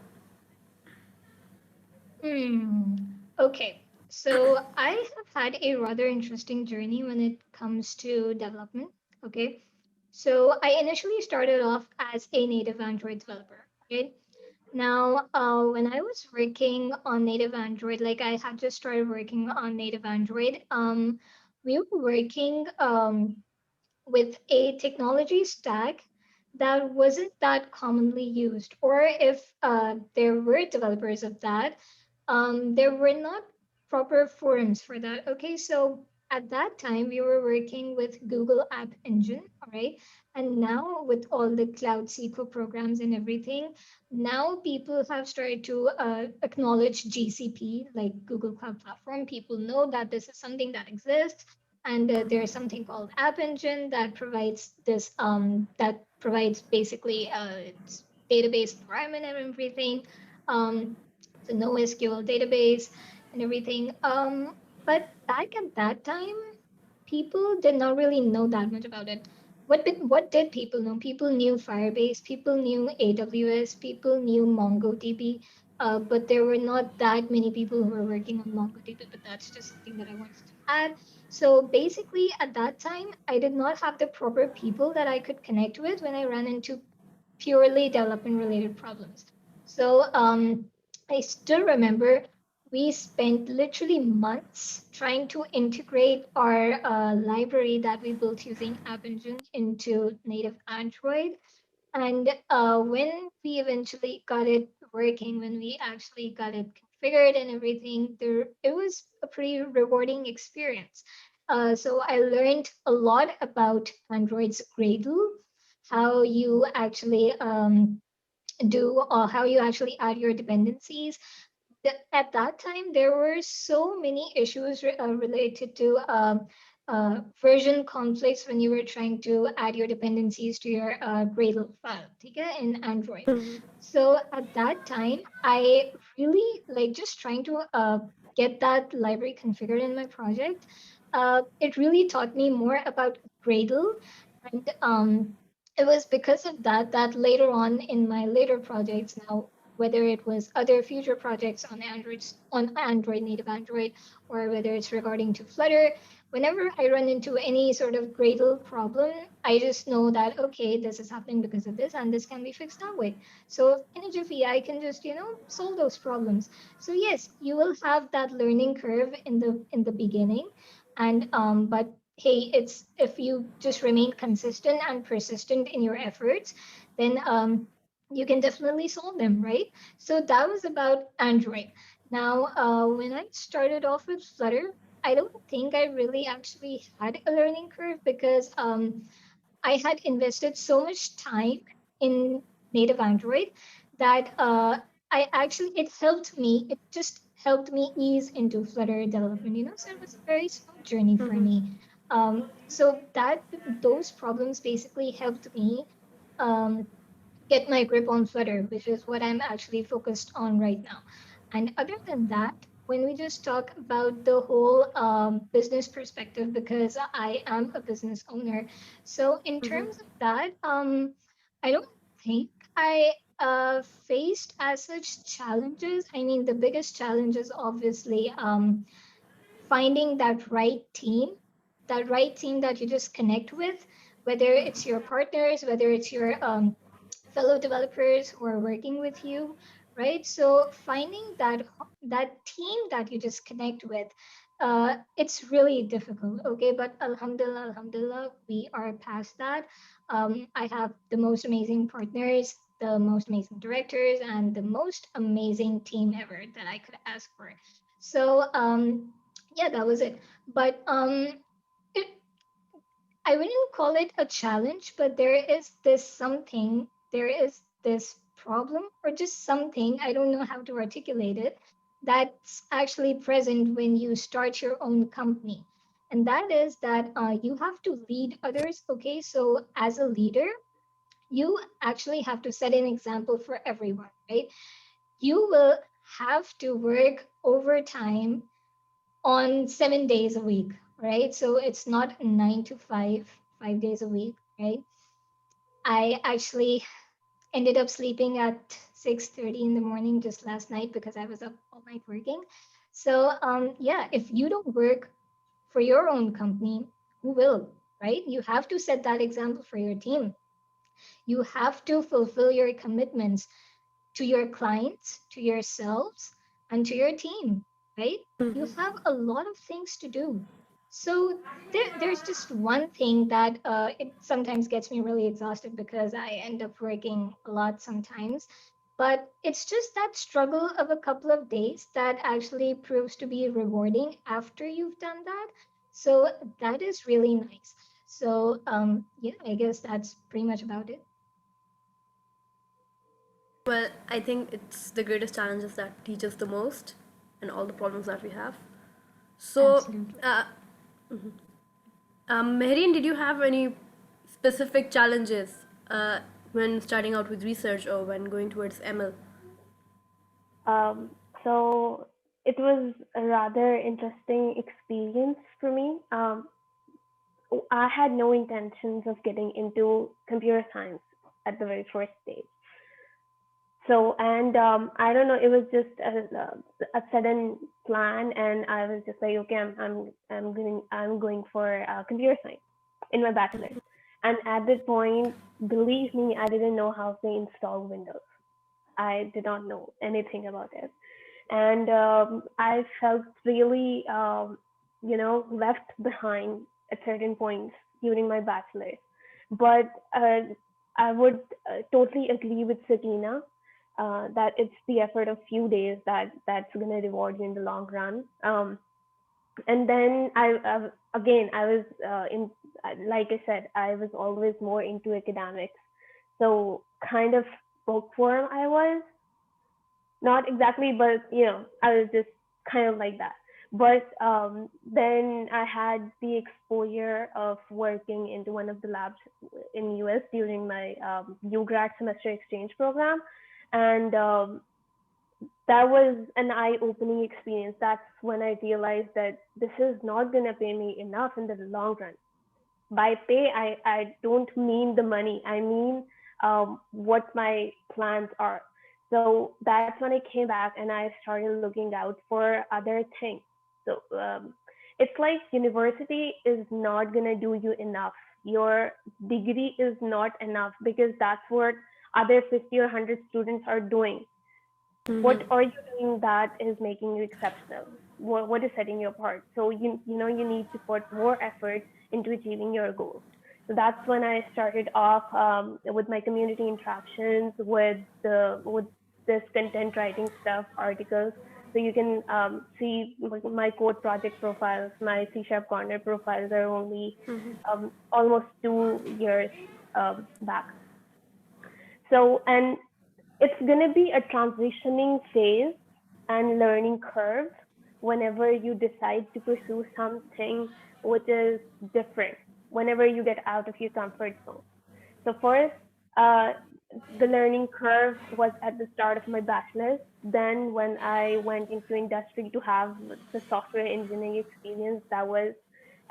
Hmm. Okay. So I have had a rather interesting journey when it comes to development. Okay. So I initially started off as a native Android developer. Okay. Now, when I was working on native Android, like I had just started working on native Android, we were working with a technology stack that wasn't that commonly used, or if there were developers of that, there were not proper forums for that. Okay, so at that time we were working with Google App Engine, all right, and now with all the cloud SQL programs and everything, now people have started to acknowledge GCP, like Google Cloud Platform. People know that this is something that exists, and there's something called App Engine that provides this that provides basically its database environment and everything. Um, it's a NoSQL database and everything. But back at that time, people did not really know that much about it. What did people know? People knew Firebase, people knew AWS, people knew MongoDB, but there were not that many people who were working on MongoDB. But that's just something that I wanted to add. So basically, at that time, I did not have the proper people that I could connect with when I ran into purely development related problems. So I still remember we spent literally months trying to integrate our library that we built using App Engine into native Android. And when we eventually got it working, when we actually got it configured and everything, it was a pretty rewarding experience. So I learned a lot about Android's Gradle, how you actually do how you actually add your dependencies. At that time there were so many issues related to version conflicts when you were trying to add your dependencies to your Gradle file, okay, in Android. So at that time I really like just trying to get that library configured in my project. It really taught me more about Gradle, and it was because of that that later on in my later projects now, whether it was other future projects on Android, native Android, or whether it's regarding to Flutter, whenever I run into any sort of Gradle problem, I just know that okay, this is happening because of this, and this can be fixed that way. So in a jiffy, I can just solve those problems. So yes, you will have that learning curve in the beginning, and but hey, it's if you just remain consistent and persistent in your efforts, then you can definitely solve them, right? So that was about Android. Now, when I started off with Flutter, I don't think I really actually had a learning curve because I had invested so much time in native Android that I actually it helped me. It just helped me ease into Flutter development. So it was a very smooth journey for me. So that those problems basically helped me um, get my grip on Flutter, which is what I'm actually focused on right now. And other than that, when we just talk about the whole business perspective, because I am a business owner, so in terms of that, I don't think I faced as such challenges. I mean, the biggest challenge is obviously finding that right team that you just connect with, whether it's your partners, whether it's your fellow developers who are working with you, right? So finding that team that you just connect with, it's really difficult. Okay, but alhamdulillah, alhamdulillah, we are past that. I have the most amazing partners, the most amazing directors, and the most amazing team ever that I could ask for. So yeah, that was it. But it, I wouldn't call it a challenge, but there is this problem, or just something, I don't know how to articulate it, that's actually present when you start your own company. And that is that you have to lead others. Okay, so as a leader, you actually have to set an example for everyone, right? You will have to work overtime on 7 days a week. right? So it's not 9 to 5, 5 days a week, right? I actually ended up sleeping at 6:30 in the morning just last night because I was up all night working. So yeah, if you don't work for your own company, who will, right? You have to set that example for your team. You have to fulfill your commitments to your clients, to yourselves, and to your team, right? You have a lot of things to do. So there's just one thing that it sometimes gets me really exhausted because I end up working a lot sometimes. But it's just that struggle of a couple of days that actually proves to be rewarding after you've done that. So that is really nice. So yeah, I guess that's pretty much about it. Well, I think it's the greatest challenges that teach us the most and all the problems that we have. So, Absolutely. Mehreen, did you have any specific challenges when starting out with research or when going towards ML? Um, so it was a rather interesting experience for me. I had no intentions of getting into computer science at the very first stage. So, and I don't know, it was just a sudden plan, and I was just like, okay, I'm going for computer science in my bachelor's. And at that point, believe me, I didn't know how to install Windows. I did not know anything about it, and I felt really, left behind at certain points during my bachelor's. But I would totally agree with Sakina that it's the effort of few days that's going to reward you in the long run. And then again, I was in, like I said, I was always more into academics, so kind of bookworm I was, not exactly, but I was just kind of like that. But then I had the exposure of working into one of the labs in US during my UGrad semester exchange program, and that was an eye-opening experience. That's when I realized that this is not gonna pay me enough in the long run. By pay, I don't mean the money. I mean what my plans are. So that's when I came back and I started looking out for other things. So it's like university is not gonna do you enough. Your degree is not enough because that's what other 50 or 100 students are doing. What are you doing that is making you exceptional? What is setting you apart? So you need to put more effort into achieving your goals. So that's when I started off with my community interactions, with this content writing stuff, articles. So you can see my code project profiles, my C Sharp Corner profiles are only almost 2 years back. So, and it's going to be a transitioning phase and learning curve whenever you decide to pursue something which is different, whenever you get out of your comfort zone. So first, uh, the learning curve was at the start of my bachelor's. Then when I went into industry to have the software engineering experience, that was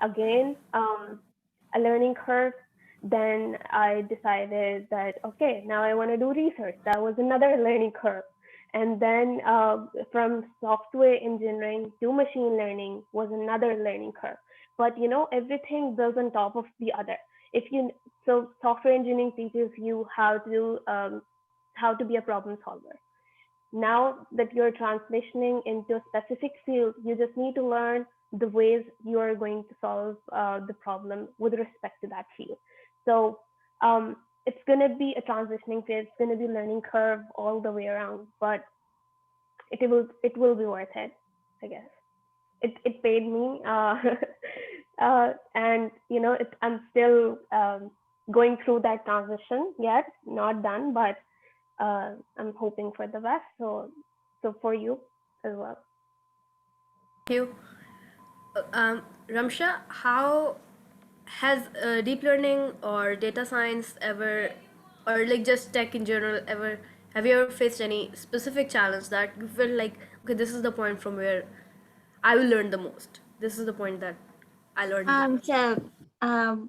again a learning curve. Then I decided that, okay, now I want to do research. That was another learning curve. And then from software engineering to machine learning was another learning curve. But everything builds on top of the other. If you So software engineering teaches you how to be a problem solver. Now that you're transitioning into a specific field, you just need to learn the ways you are going to solve the problem with respect to that field. So it's going to be a transitioning phase. It's going to be a learning curve all the way around, but it will be worth it, I guess. It paid me, and I'm still going through that transition yet, not done, but I'm hoping for the best. So for you as well. Thank you. Ramsha, how has deep learning or data science ever, or like just tech in general, ever, have you ever faced any specific challenge that you feel like, okay, this is the point from where I will learn the most? This is the point that I learned that.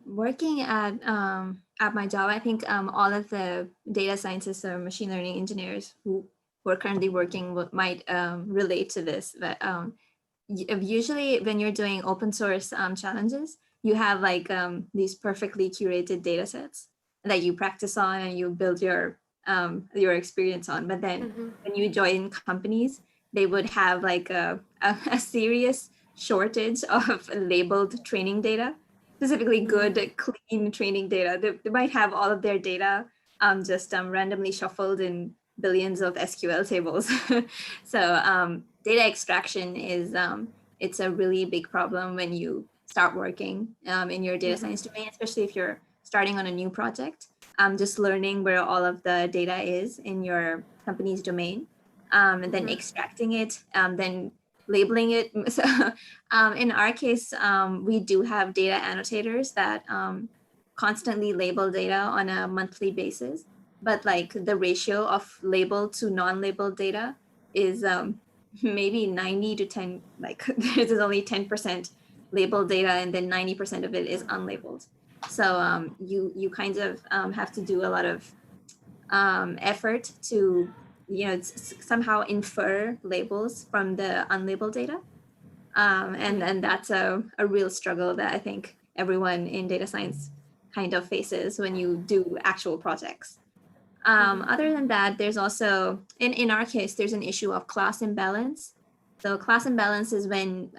Working at my job, I think all of the data scientists or machine learning engineers who are currently working might relate to this. But usually when you're doing open source challenges, you have like these perfectly curated data sets that you practice on and you build your experience on. But then when you join companies, they would have like a serious shortage of labeled training data, specifically good, clean training data. They might have all of their data just randomly shuffled in billions of SQL tables. So data extraction is it's a really big problem when you start working in your data science domain, especially if you're starting on a new project. Just learning where all of the data is in your company's domain, and then extracting it, then labeling it. So, in our case, we do have data annotators that constantly label data on a monthly basis, but like the ratio of labeled to non-labeled data is maybe 90 to 10, like there's only 10% labeled data and then 90% of it is unlabeled. So you kind of have to do a lot of effort to somehow infer labels from the unlabeled data. And that's a real struggle that I think everyone in data science kind of faces when you do actual projects. Other than that, there's also, in our case, there's an issue of class imbalance. So class imbalance is when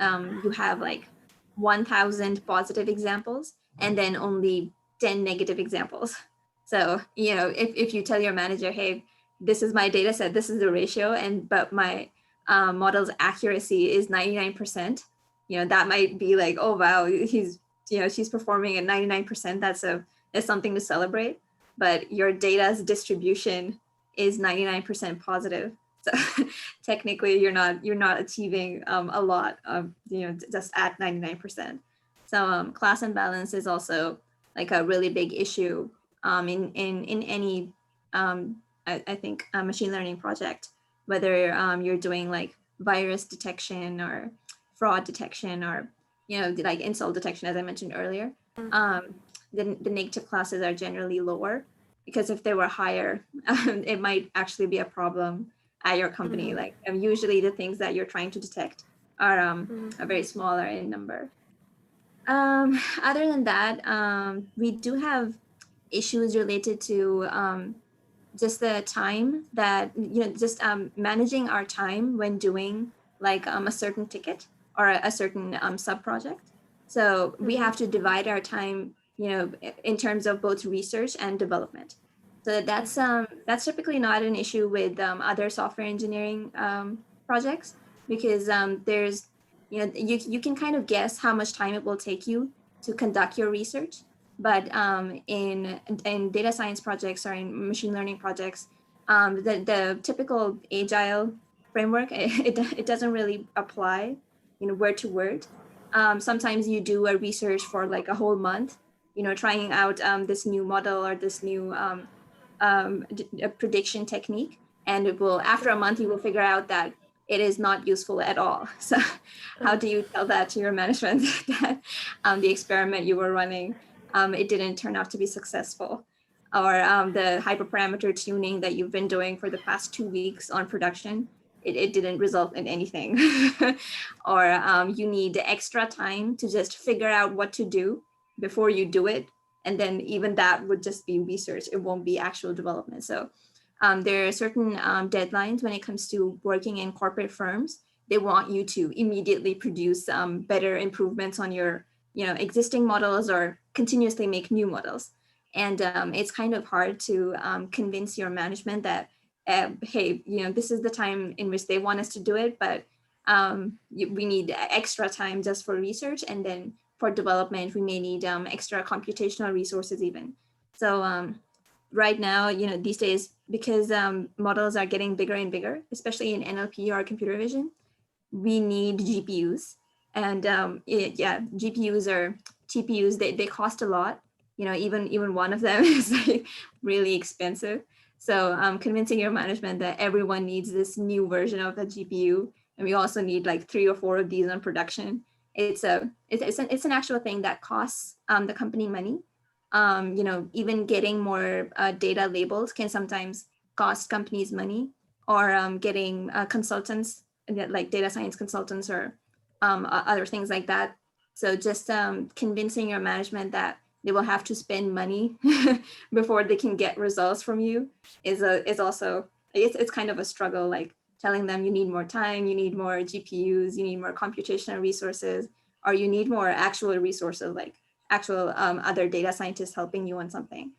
you have like 1,000 positive examples and then only 10 negative examples. So, if you tell your manager, hey, this is my data set, this is the ratio, but my model's accuracy is 99%, that might be like, oh, wow, she's performing at 99%. That's something to celebrate. But your data's distribution is 99% positive. So technically you're not achieving a lot of, just at 99%. So class imbalance is also like a really big issue in any, I think, machine learning project, whether you're doing like virus detection or fraud detection or, like insult detection, as I mentioned earlier. The negative classes are generally lower, because if they were higher, it might actually be a problem at your company. Like usually the things that you're trying to detect are very smaller in number. Other than that, we do have issues related to just the time that, just managing our time when doing like a certain ticket or a certain sub project. So we have to divide our time, in terms of both research and development. So that's typically not an issue with other software engineering projects, because there's, you can kind of guess how much time it will take you to conduct your research. But in data science projects or in machine learning projects, the typical agile framework, it doesn't really apply, word to word. Sometimes you do a research for like a whole month, trying out this new model or this new a prediction technique, and it will, after a month, you will figure out that it is not useful at all. So how do you tell that to your management that the experiment you were running, it didn't turn out to be successful? Or the hyperparameter tuning that you've been doing for the past 2 weeks on production, it didn't result in anything. Or you need extra time to just figure out what to do before you do it. And then even that would just be research. It won't be actual development. So there are certain deadlines when it comes to working in corporate firms. They want you to immediately produce better improvements on your existing models or continuously make new models. And it's kind of hard to convince your management that, hey, this is the time in which they want us to do it, but we need extra time just for research. And then for development, we may need extra computational resources even. So right now, these days, because models are getting bigger and bigger, especially in NLP or computer vision, we need GPUs. And GPUs or TPUs, they cost a lot. Even one of them is like really expensive. So convincing your management that everyone needs this new version of a GPU, and we also need like 3 or 4 of these on production, it's an actual thing that costs the company money. Even getting more data labels can sometimes cost companies money, or getting consultants, like data science consultants, or other things like that. So just convincing your management that they will have to spend money before they can get results from you is also, it's kind of a struggle. Like telling them you need more time, you need more GPUs, you need more computational resources, or you need more actual resources, like actual other data scientists helping you on something.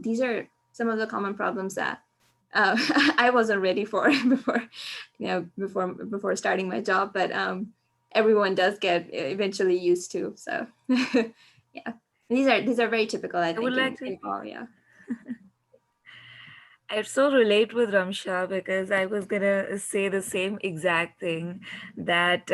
These are some of the common problems that I wasn't ready for before starting my job, but everyone does get eventually used to. So yeah, these are very typical, I I would think, like in to all. Yeah. I so relate with Ramsha because I was gonna say the same exact thing, that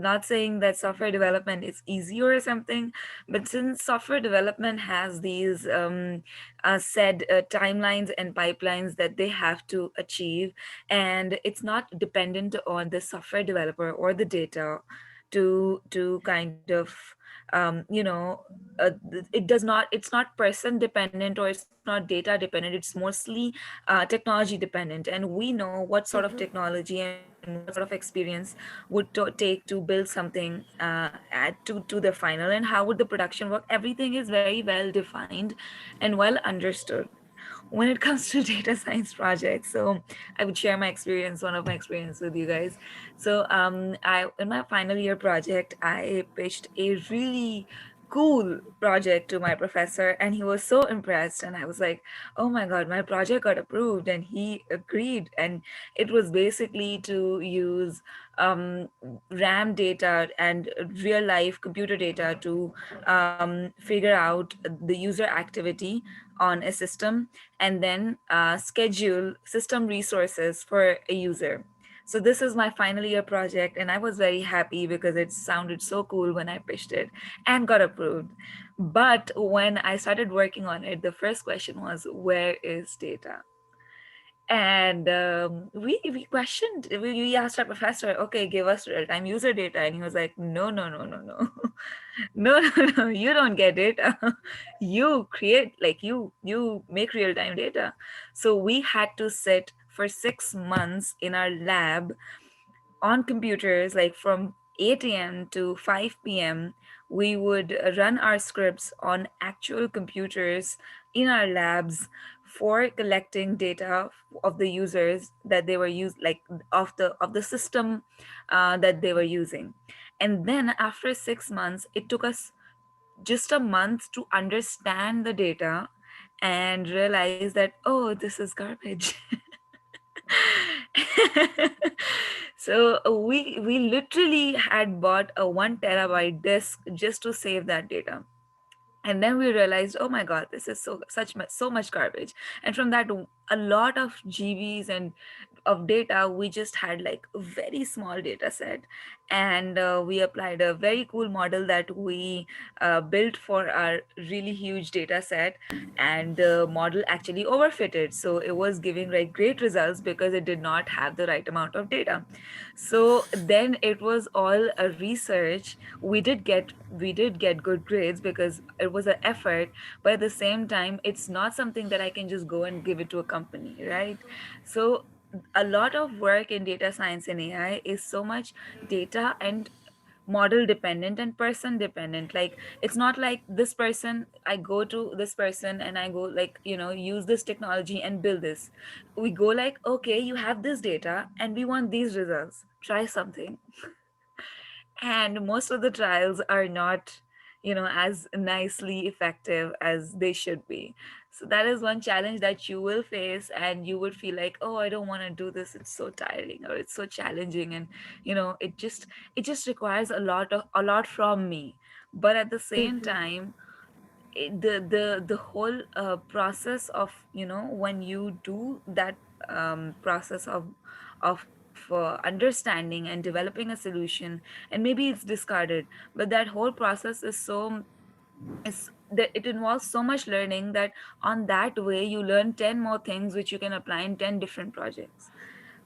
not saying that software development is easy or something, but since software development has these said timelines and pipelines that they have to achieve, and it's not dependent on the software developer or the data to kind of it does not, it's not person dependent, or it's not data dependent, it's mostly technology dependent, and we know what sort of technology and what sort of experience would take to build something to the final, and how would the production work. Everything is very well defined and well understood when it comes to data science projects. So I would share my experience, one of my experience with you guys. So I in my final year project, I pitched a really cool project to my professor, and he was so impressed, and I was like, oh my god, my project got approved, and he agreed. And it was basically to use RAM data and real life computer data to figure out the user activity on a system, and then schedule system resources for a user. So this is my final year project, and I was very happy because it sounded so cool when I pitched it and got approved. But when I started working on it, the first question was, where is data? And we questioned, we asked our professor, okay, give us real-time user data, and he was like, no, no, no, no, no. No, no, no, you don't get it. You create, like, you make real-time data. So we had to sit for 6 months in our lab on computers, like from 8 a.m. to 5 p.m. We would run our scripts on actual computers in our labs for collecting data of the users that they were like of the system that they were using. And then after 6 months, it took us just a month to understand the data and realize that, oh, this is garbage. So we literally had bought a 1 terabyte disk just to save that data. And then we realized, oh my god, this is so much garbage. And from that, a lot of GBs and of data, we just had like a very small data set. And we applied a very cool model that we built for our really huge data set, and the model actually overfitted, so it was giving like great results because it did not have the right amount of data. So then it was all a research. We did get good grades because it was an effort, but at the same time, it's not something that I can just go and give it to a company, right? So a lot of work in data science and AI is so much data and model dependent and person dependent. Like, it's not like this person, I go to this person and I go, like, use this technology and build this. We go like, okay, you have this data and we want these results, try something. And most of the trials are not as nicely effective as they should be. So that is one challenge that you will face, and you would feel like, oh, I don't want to do this, it's so tiring or it's so challenging, and it just requires a lot from me. But at the same Mhm. time, the whole process of, when you do that process of understanding and developing a solution, and maybe it's discarded, but that whole process is so is that it involves so much learning, that on that way you learn 10 more things which you can apply in 10 different projects.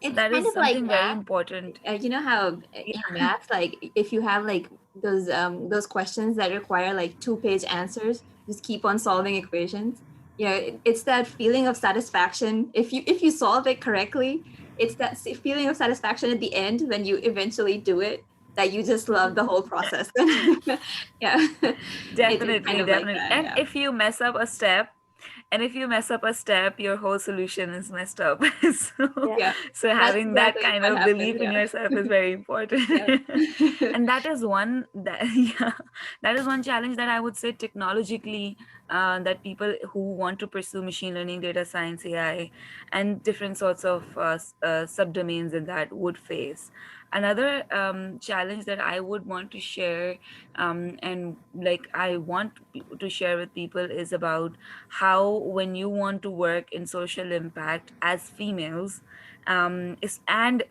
So It's that kind is of like something very math. important. You know how Yeah, in math, like if you have like those questions that require like 2-page answers, just keep on solving equations. You know, it's that feeling of satisfaction. If you solve it correctly, it's that feeling of satisfaction at the end when you eventually do it, that you just love the whole process. Yeah, it's kind definitely, of like definitely. that. And Yeah, if you mess up a step, your whole solution is messed up. so Yeah. yeah. so That's having that exactly kind what of happened. belief in Yeah, yourself is very important. yeah. And that is one that yeah, that is one challenge that I would say technologically, that people who want to pursue machine learning, data science, AI, and different sorts of subdomains in that would face. Another challenge that I would want to share, and like I want to share with people, is about how when you want to work in social impact as females, is and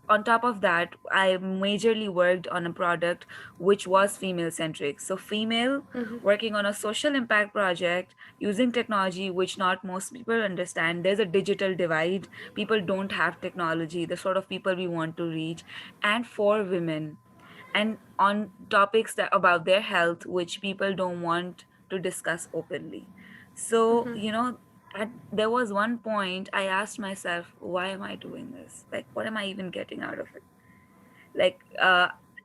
on top of that, I majorly worked on a product which was female centric. So female working on a social impact project using technology which not most people understand. There's a digital divide. People don't have technology, the sort of people we want to reach. And for women, and on topics that about their health which people don't want to discuss openly. So there was one point I asked myself, why am I doing this? Like, what am I even getting out of it? Like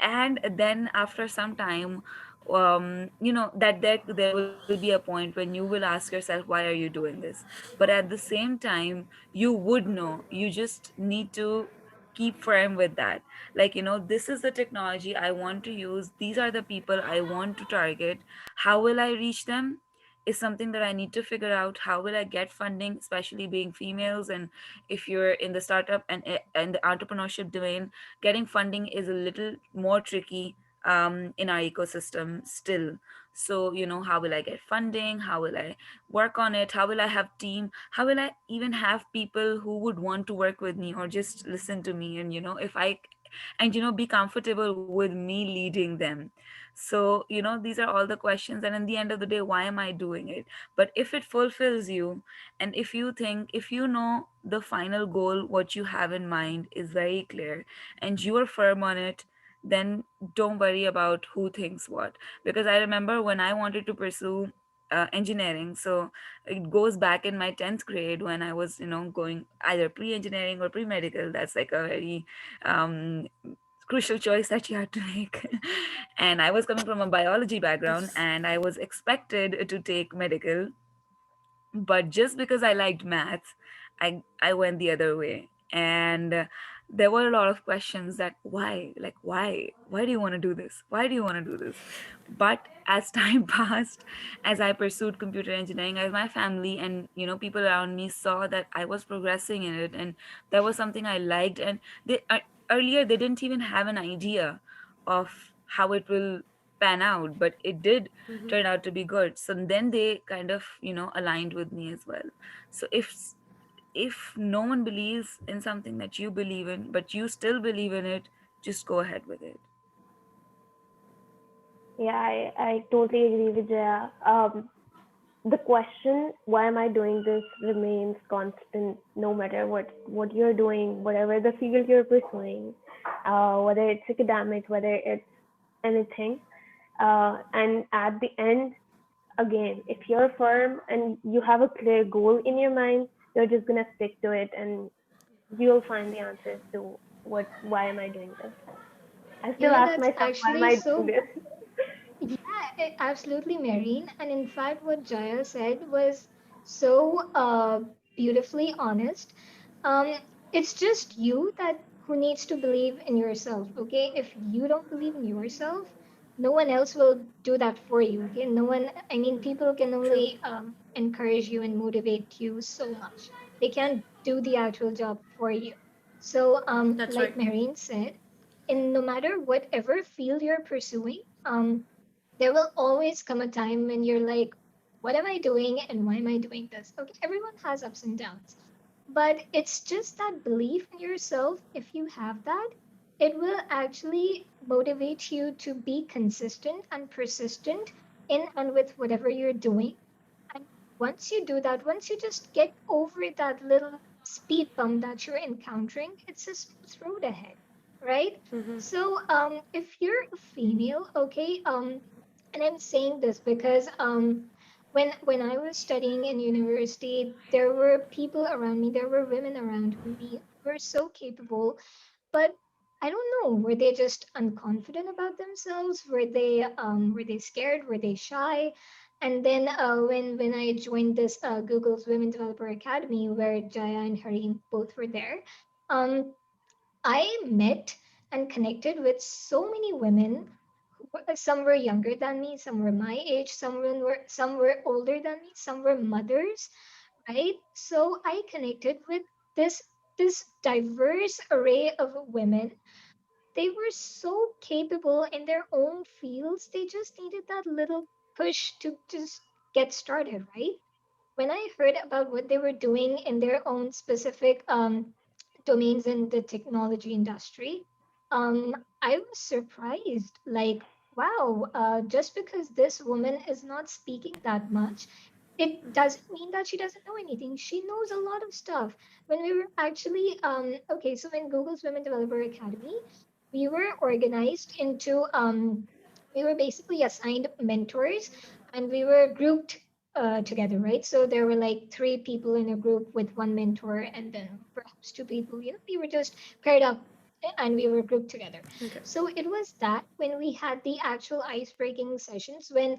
and then after some time, that there will be a point when you will ask yourself, why are you doing this? But at the same time, you would know, you just need to keep firm with that. Like, this is the technology I want to use, these are the people I want to target. How will I reach them is something that I need to figure out. How will I get funding, especially being females? And if you're in the startup and the entrepreneurship domain, getting funding is a little more tricky in our ecosystem still. So, how will I get funding? How will I work on it? How will I have team? How will I even have people who would want to work with me or just listen to me? And, if I, and, be comfortable with me leading them. So, these are all the questions. And in the end of the day, why am I doing it? But if it fulfills you, and if you know the final goal, what you have in mind is very clear, and you are firm on it, then don't worry about who thinks what. Because I remember when I wanted to pursue engineering, so it goes back in my 10th grade when I was, going either pre-engineering or pre-medical. That's like a very um, crucial choice that you had to make. And I was coming from a biology background, Yes. and I was expected to take medical, but just because I liked math, I went the other way. And there were a lot of questions that, why, like, why do you want to do this, why do you want to do this? But as time passed, as I pursued computer engineering, as my family and people around me saw that I was progressing in it, and that was something I liked, and earlier they didn't even have an idea of how it will pan out, but it did turned out to be good. So then they kind of, aligned with me as well. So if no one believes in something that you believe in, but you still believe in it, just go ahead with it. Yeah, I totally agree with Jaya. The question, why am I doing this, remains constant no matter what you're doing, whatever the field you're pursuing, whether it's academic, whether it's anything. And at the end, again, if you're firm and you have a clear goal in your mind, you're just gonna stick to it, and you'll find the answers to why am I doing this. I still ask That's myself, why am actually I doing so. this? Yeah, absolutely, Marine. And in fact, what Jaya said was so beautifully honest. Um, it's just you that who needs to believe in yourself. Okay, if you don't believe in yourself, no one else will do that for you. Okay, no one. I mean, people can True. only encourage you and motivate you so much. They can't do the actual job for you. So, That's like right. Marine said, in no matter whatever field you're pursuing, there will always come a time when you're like, what am I doing and why am I doing this? Okay, everyone has ups and downs, but it's just that belief in yourself. If you have that, it will actually motivate you to be consistent and persistent in and with whatever you're doing. And once you do that, once you just get over that little speed bump that you're encountering, it's a smooth road ahead, right? So if you're a female, okay, and I'm saying this because when I was studying in university, there were people around me, there were women around me who were so capable, but I don't know, were they just unconfident about themselves? Were they scared? Were they shy? And then when I joined this Google's Women Developer Academy, where Jaya and Harim both were there, um, I met and connected with so many women. Some were younger than me, some were my age, some were older than me, some were mothers, right? So I connected with this this diverse array of women. They were so capable in their own fields. They just needed that little push to just get started, right? When I heard about what they were doing in their own specific domains in the technology industry, I was surprised. Like, wow, just because this woman is not speaking that much, it doesn't mean that she doesn't know anything. She knows a lot of stuff. When we were actually, okay, so in Google's Women Developer Academy, we were organized into, we were basically assigned mentors and we were grouped together, right? So there were like three people in a group with one mentor, and then perhaps two people. You know, we were just paired up and we were grouped together. Okay. So it was that when we had the actual ice breaking sessions, when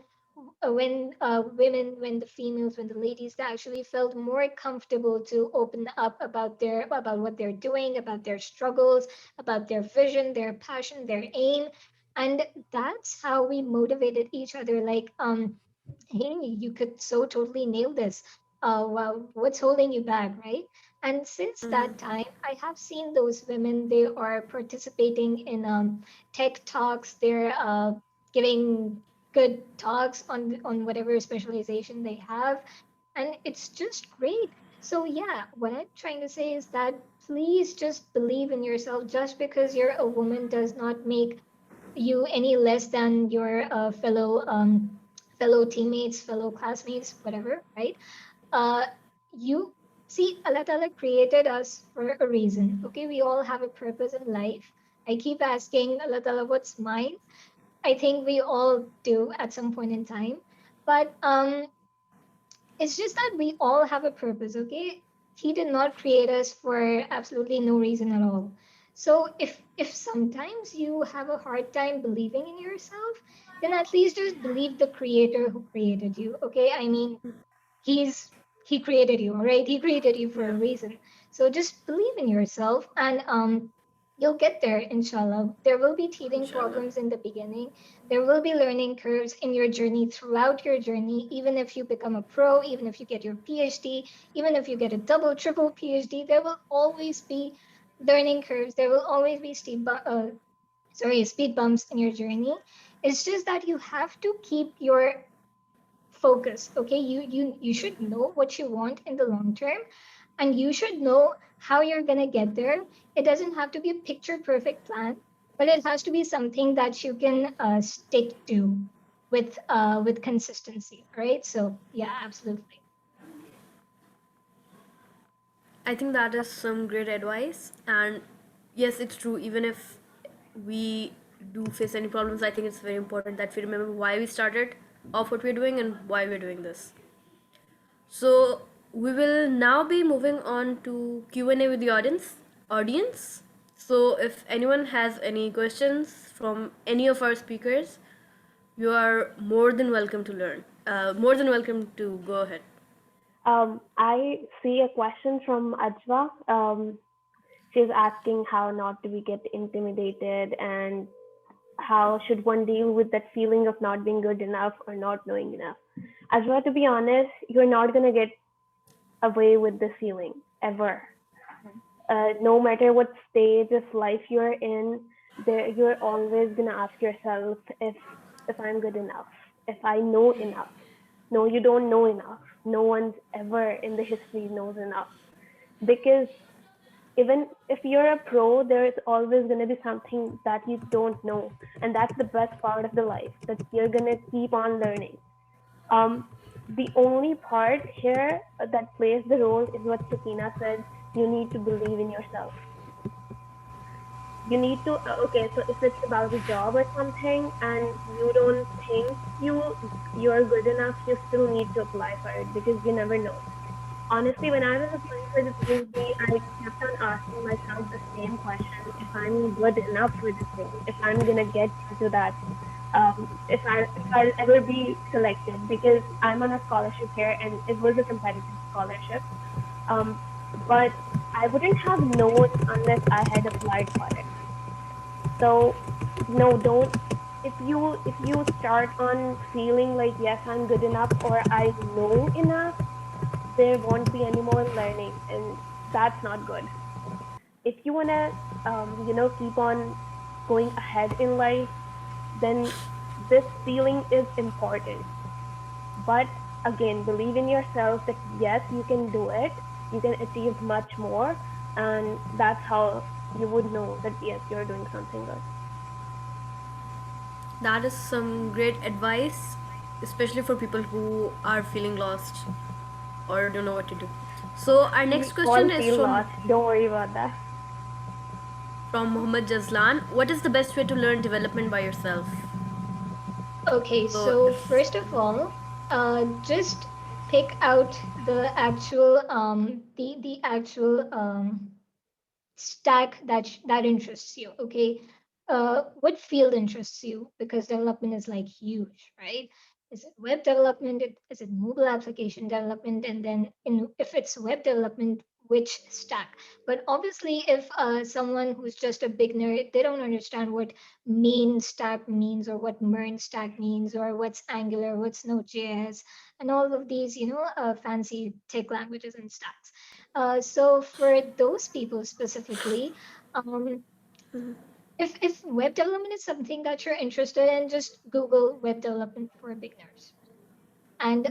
the females, when the ladies, they actually felt more comfortable to open up about what they're doing, about their struggles, about their vision, their passion, their aim. And that's how we motivated each other. Like, hey, you could so totally nail this. Well, what's holding you back, right? And since that time, I have seen those women. They are participating in tech talks. They're giving good talks on whatever specialization they have, and it's just great. So yeah, what I'm trying to say is that please just believe in yourself. Just because you're a woman does not make you any less than your fellow teammates, fellow classmates, whatever, right? Uh, you see, Allah Ta'ala created us for a reason. Okay, we all have a purpose in life. I keep asking Allah Ta'ala, what's mine? I think we all do at some point in time. But it's just that we all have a purpose, okay? He did not create us for absolutely no reason at all. So if sometimes you have a hard time believing in yourself, then at least just believe the creator who created you, okay? I mean, he's he created you, all right? He created you for Yeah. a reason. So just believe in yourself, and you'll get there, inshallah. There will be teething Inshallah. problems in the beginning. There will be learning curves in your journey, throughout your journey. Even if you become a pro, even if you get your PhD, even if you get a double triple PhD, there will always be learning curves. There will always be speed bumps in your journey. It's just that you have to keep your focus, okay? You should know what you want in the long term, and you should know how you're going to get there. It doesn't have to be a picture perfect plan, but it has to be something that you can stick to with consistency, right? So yeah, absolutely. I think that is some great advice. And yes, it's true. Even if we do face any problems, I think it's very important that we remember why we started off what we're doing and why we're doing this. So we will now be moving on to Q&A with the audience. So if anyone has any questions from any of our speakers, you are more than welcome to learn. More than welcome to go ahead. I see a question from Ajwa. She's asking how not to be get intimidated and how should one deal with that feeling of not being good enough or not knowing enough. Ajwa, to be honest, you're not gonna get away with this feeling ever. No matter what stage of life you're in, you're always gonna ask yourself if I'm good enough, if I know enough. No, you don't know enough. No one's ever in the history knows enough, because even if you're a pro, there is always going to be something that you don't know, and that's the best part of the life, that you're going to keep on learning. The only part here that plays the role is what Sakina said. You need to believe in yourself. You need to, okay, so if it's about a job or something and you don't think you're good enough, you still need to apply for it because you never know. Honestly, when I was applying for the PhD, I kept on asking myself the same question: if I'm good enough for this thing, if I'm gonna get into that, if I'll ever be selected, because I'm on a scholarship here and it was a competitive scholarship. Um, but I wouldn't have known unless I had applied for it. So no, don't. If you start on feeling like yes, I'm good enough or I know enough, there won't be any more learning, and that's not good. If you want to keep on going ahead in life, then this feeling is important. But again, believe in yourself that yes, you can do it, you can achieve much more, and that's how you would know that yes, you're doing something good. That is some great advice, especially for people who are feeling lost or don't know what to do. So our next We all question is feel lost, don't worry about that. from Muhammad Jazlan. What is the best way to learn development by yourself? Okay, So so if first of all, just pick out the actual stack that interests you. Okay, what field interests you? Because development is like huge, right? Is it web development? Is it mobile application development? And then if it's web development, which stack? But obviously, if someone who's just a beginner, they don't understand what main stack means or what MERN stack means or what's Angular, what's Node.js, and all of these, fancy tech languages and stacks. So for those people specifically, um, if web development is something that you're interested in, just Google web development for beginners. And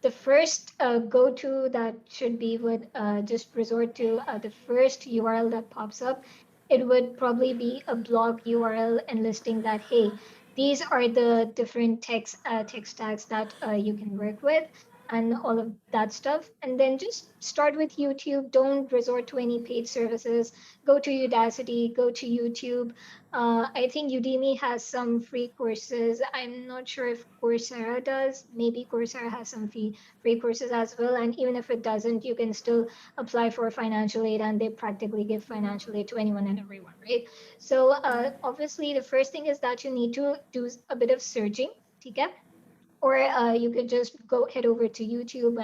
the first go-to that should be would just resort to the first URL that pops up. It would probably be a blog URL enlisting that, hey, these are the different tech stacks that you can work with and all of that stuff. And then just start with YouTube. Don't resort to any paid services. Go to Udacity, go to YouTube. I think Udemy has some free courses. I'm not sure if Coursera does. Maybe Coursera has some free courses as well. And even if it doesn't, you can still apply for financial aid, and they practically give financial aid to anyone and everyone, right? So obviously, the first thing is that you need to do a bit of searching. Okay? Or you could just go head over to YouTube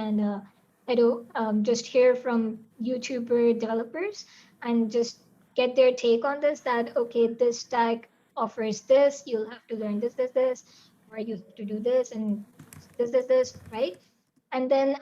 and just hear from YouTuber developers and just get their take on this. That okay, this stack offers this. You'll have to learn this, or you have to do this and this, right? And then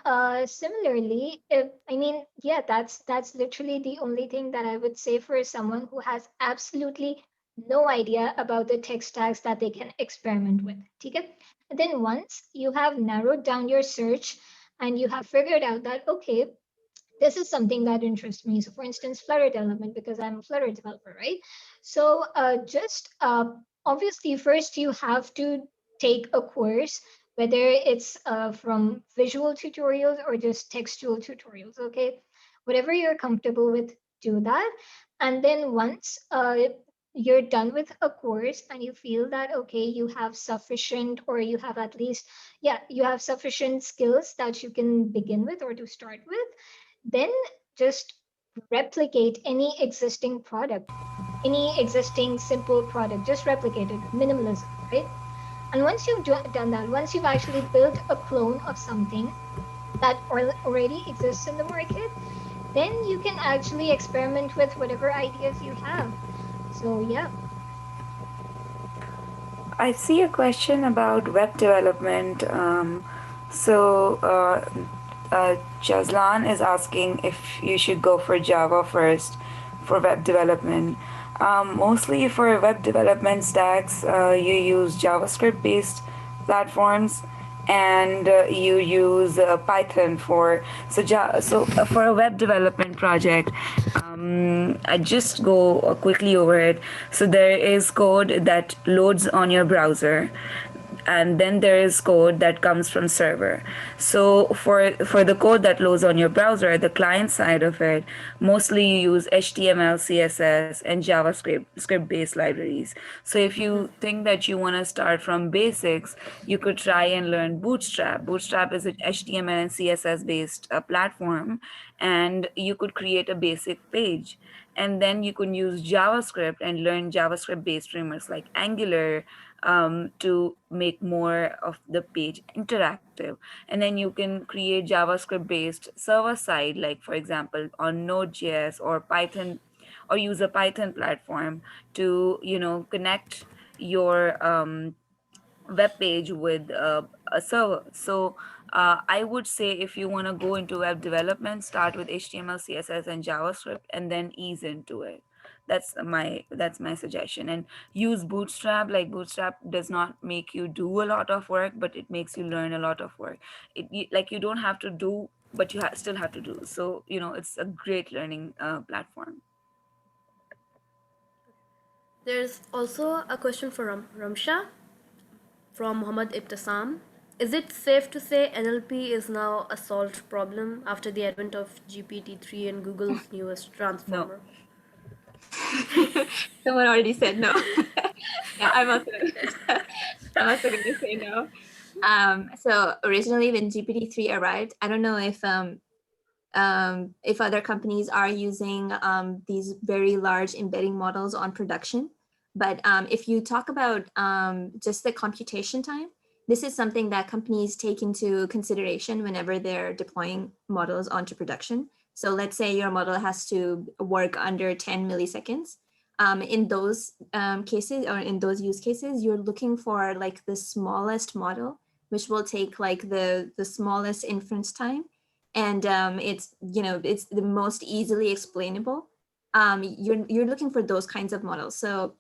similarly, if I mean, yeah, that's literally the only thing that I would say for someone who has absolutely no idea about the tech stacks that they can experiment with. Okay? And then once you have narrowed down your search and you have figured out that, okay, this is something that interests me. So, for instance, Flutter development, because I'm a Flutter developer, right? So, just obviously, first you have to take a course, whether it's from visual tutorials or just textual tutorials, okay? Whatever you're comfortable with, do that. And then once you're done with a course and you feel that, okay, you have sufficient, or you have at least, yeah, you have sufficient skills that you can begin with or to start with, then just replicate any existing product, any existing simple product, just replicate it, minimalism, right? And once you've done that, once you've actually built a clone of something that already exists in the market, then you can actually experiment with whatever ideas you have. So yeah. I see a question about web development. So, Jazlan is asking if you should go for Java first for web development. Mostly for web development stacks, you use JavaScript based platforms, and you use Python for for a web development project. I just go quickly over it. So there is code that loads on your browser. and then there is code that comes from server. So for the code that loads on your browser, the client side of it, mostly you use HTML, CSS, and JavaScript script based libraries. So if you think that you want to start from basics, you could try and learn Bootstrap. Bootstrap is an HTML and CSS based platform, and you could create a basic page. And then you can use JavaScript and learn JavaScript based frameworks like Angular, to make more of the page interactive. And then you can create JavaScript based server side, like for example on Node.js or Python, or use a Python platform to, connect your web page with a server. So I would say if you want to go into web development, start with HTML, CSS, and JavaScript, and then ease into it. That's my suggestion. And use Bootstrap. Like Bootstrap does not make you do a lot of work, but it makes you learn a lot of work. Like you don't have to do, but you still have to do. So it's a great learning platform. There's also a question for Ramsha from Muhammad Ibtasam. Is it safe to say NLP is now a solved problem after the advent of GPT-3 and Google's newest transformer? Someone already said no. Yeah, I'm also going to say no. So originally when GPT-3 arrived, I don't know if other companies are using these very large embedding models on production. But if you talk about just the computation time, this is something that companies take into consideration whenever they're deploying models onto production. So let's say your model has to work under 10 milliseconds. In those cases, or in those use cases, you're looking for like the smallest model, which will take like the smallest inference time. And it's the most easily explainable. You're looking for those kinds of models. So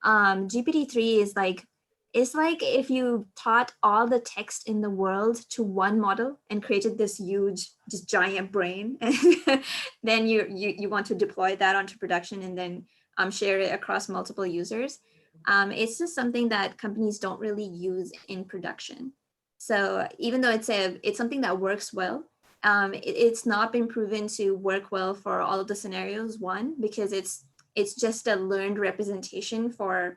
GPT-3 is like, it's like if you taught all the text in the world to one model and created this huge, just giant brain, and then you want to deploy that onto production and then share it across multiple users. It's just something that companies don't really use in production. So even though it's something that works well, it's not been proven to work well for all of the scenarios. One, because it's just a learned representation for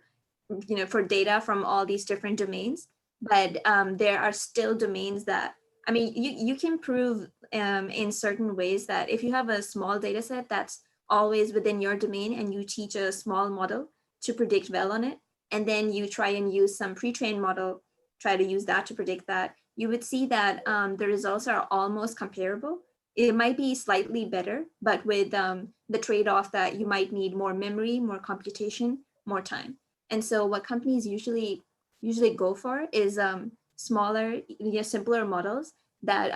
data from all these different domains. But there are still domains that, I mean, you can prove in certain ways that if you have a small data set that's always within your domain and you teach a small model to predict well on it, and then you try and use some pre-trained model, try to use that to predict that, you would see that the results are almost comparable. It might be slightly better, but with the trade-off that you might need more memory, more computation, more time. And so what companies usually go for is smaller, simpler models that,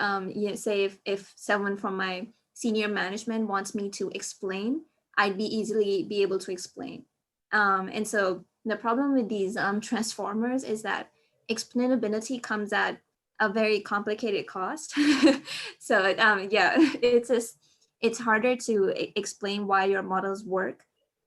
say if someone from my senior management wants me to explain, I'd easily be able to explain. And so the problem with these transformers is that explainability comes at a very complicated cost. So yeah, it's harder to explain why your models work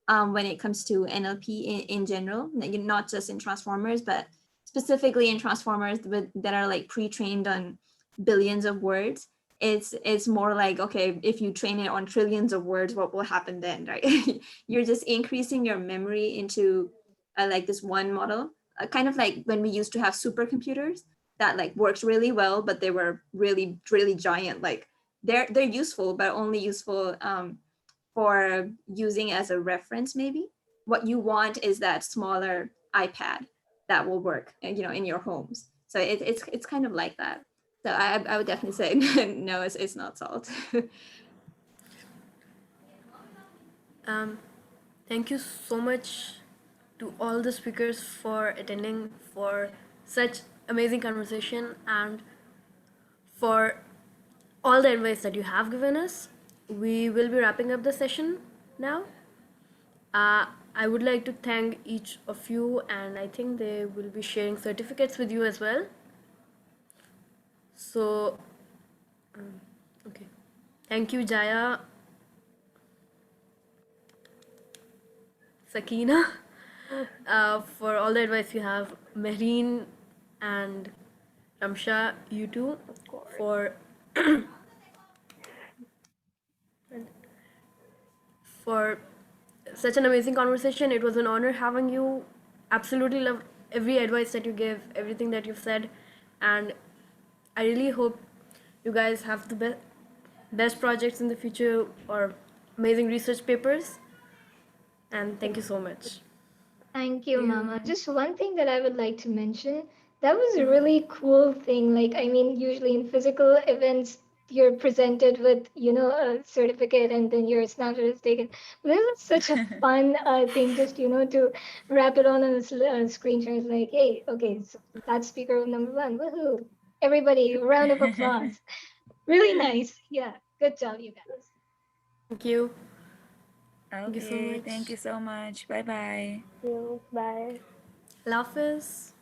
when it comes to NLP in general, not just in transformers, but specifically in transformers that are like pre-trained on billions of words. It's more like, okay, if you train it on trillions of words, what will happen then, right? You're just increasing your memory into like this one model, kind of like when we used to have supercomputers that like works really well, but they were really, really giant. Like they're useful, but only useful for using as a reference. Maybe what you want is that smaller iPad that will work, in your homes. So it's kind of like that. So I would definitely say no, it's not solved. Thank you so much to all the speakers for attending, for such amazing conversation, and for all the advice that you have given us. We will be wrapping up the session now. I would like to thank each of you, and I think they will be sharing certificates with you as well. So, okay. Thank you, Jaya, Sakina, for all the advice you have, Mehreen, And Ramsha, you too, Of course. for for such an amazing conversation. It was an honor having you. Absolutely love every advice that you give, everything that you've said, and I really hope you guys have the best projects in the future or amazing research papers. And thank you so much. Thank you, Mama. You. Just one thing that I would like to mention. That was a really cool thing. Like, I mean, usually in physical events, you're presented with, a certificate and then your snapshot is taken. But this was such a fun thing, just, to wrap it on a screenshot. It's like, hey, okay, so that's speaker number one. Woohoo. Everybody, a round of applause. Really nice. Yeah. Good job, you guys. Thank you. Thank you so Okay, thank much. you so much. Bye bye. Thank you. Bye. Allah Hafiz.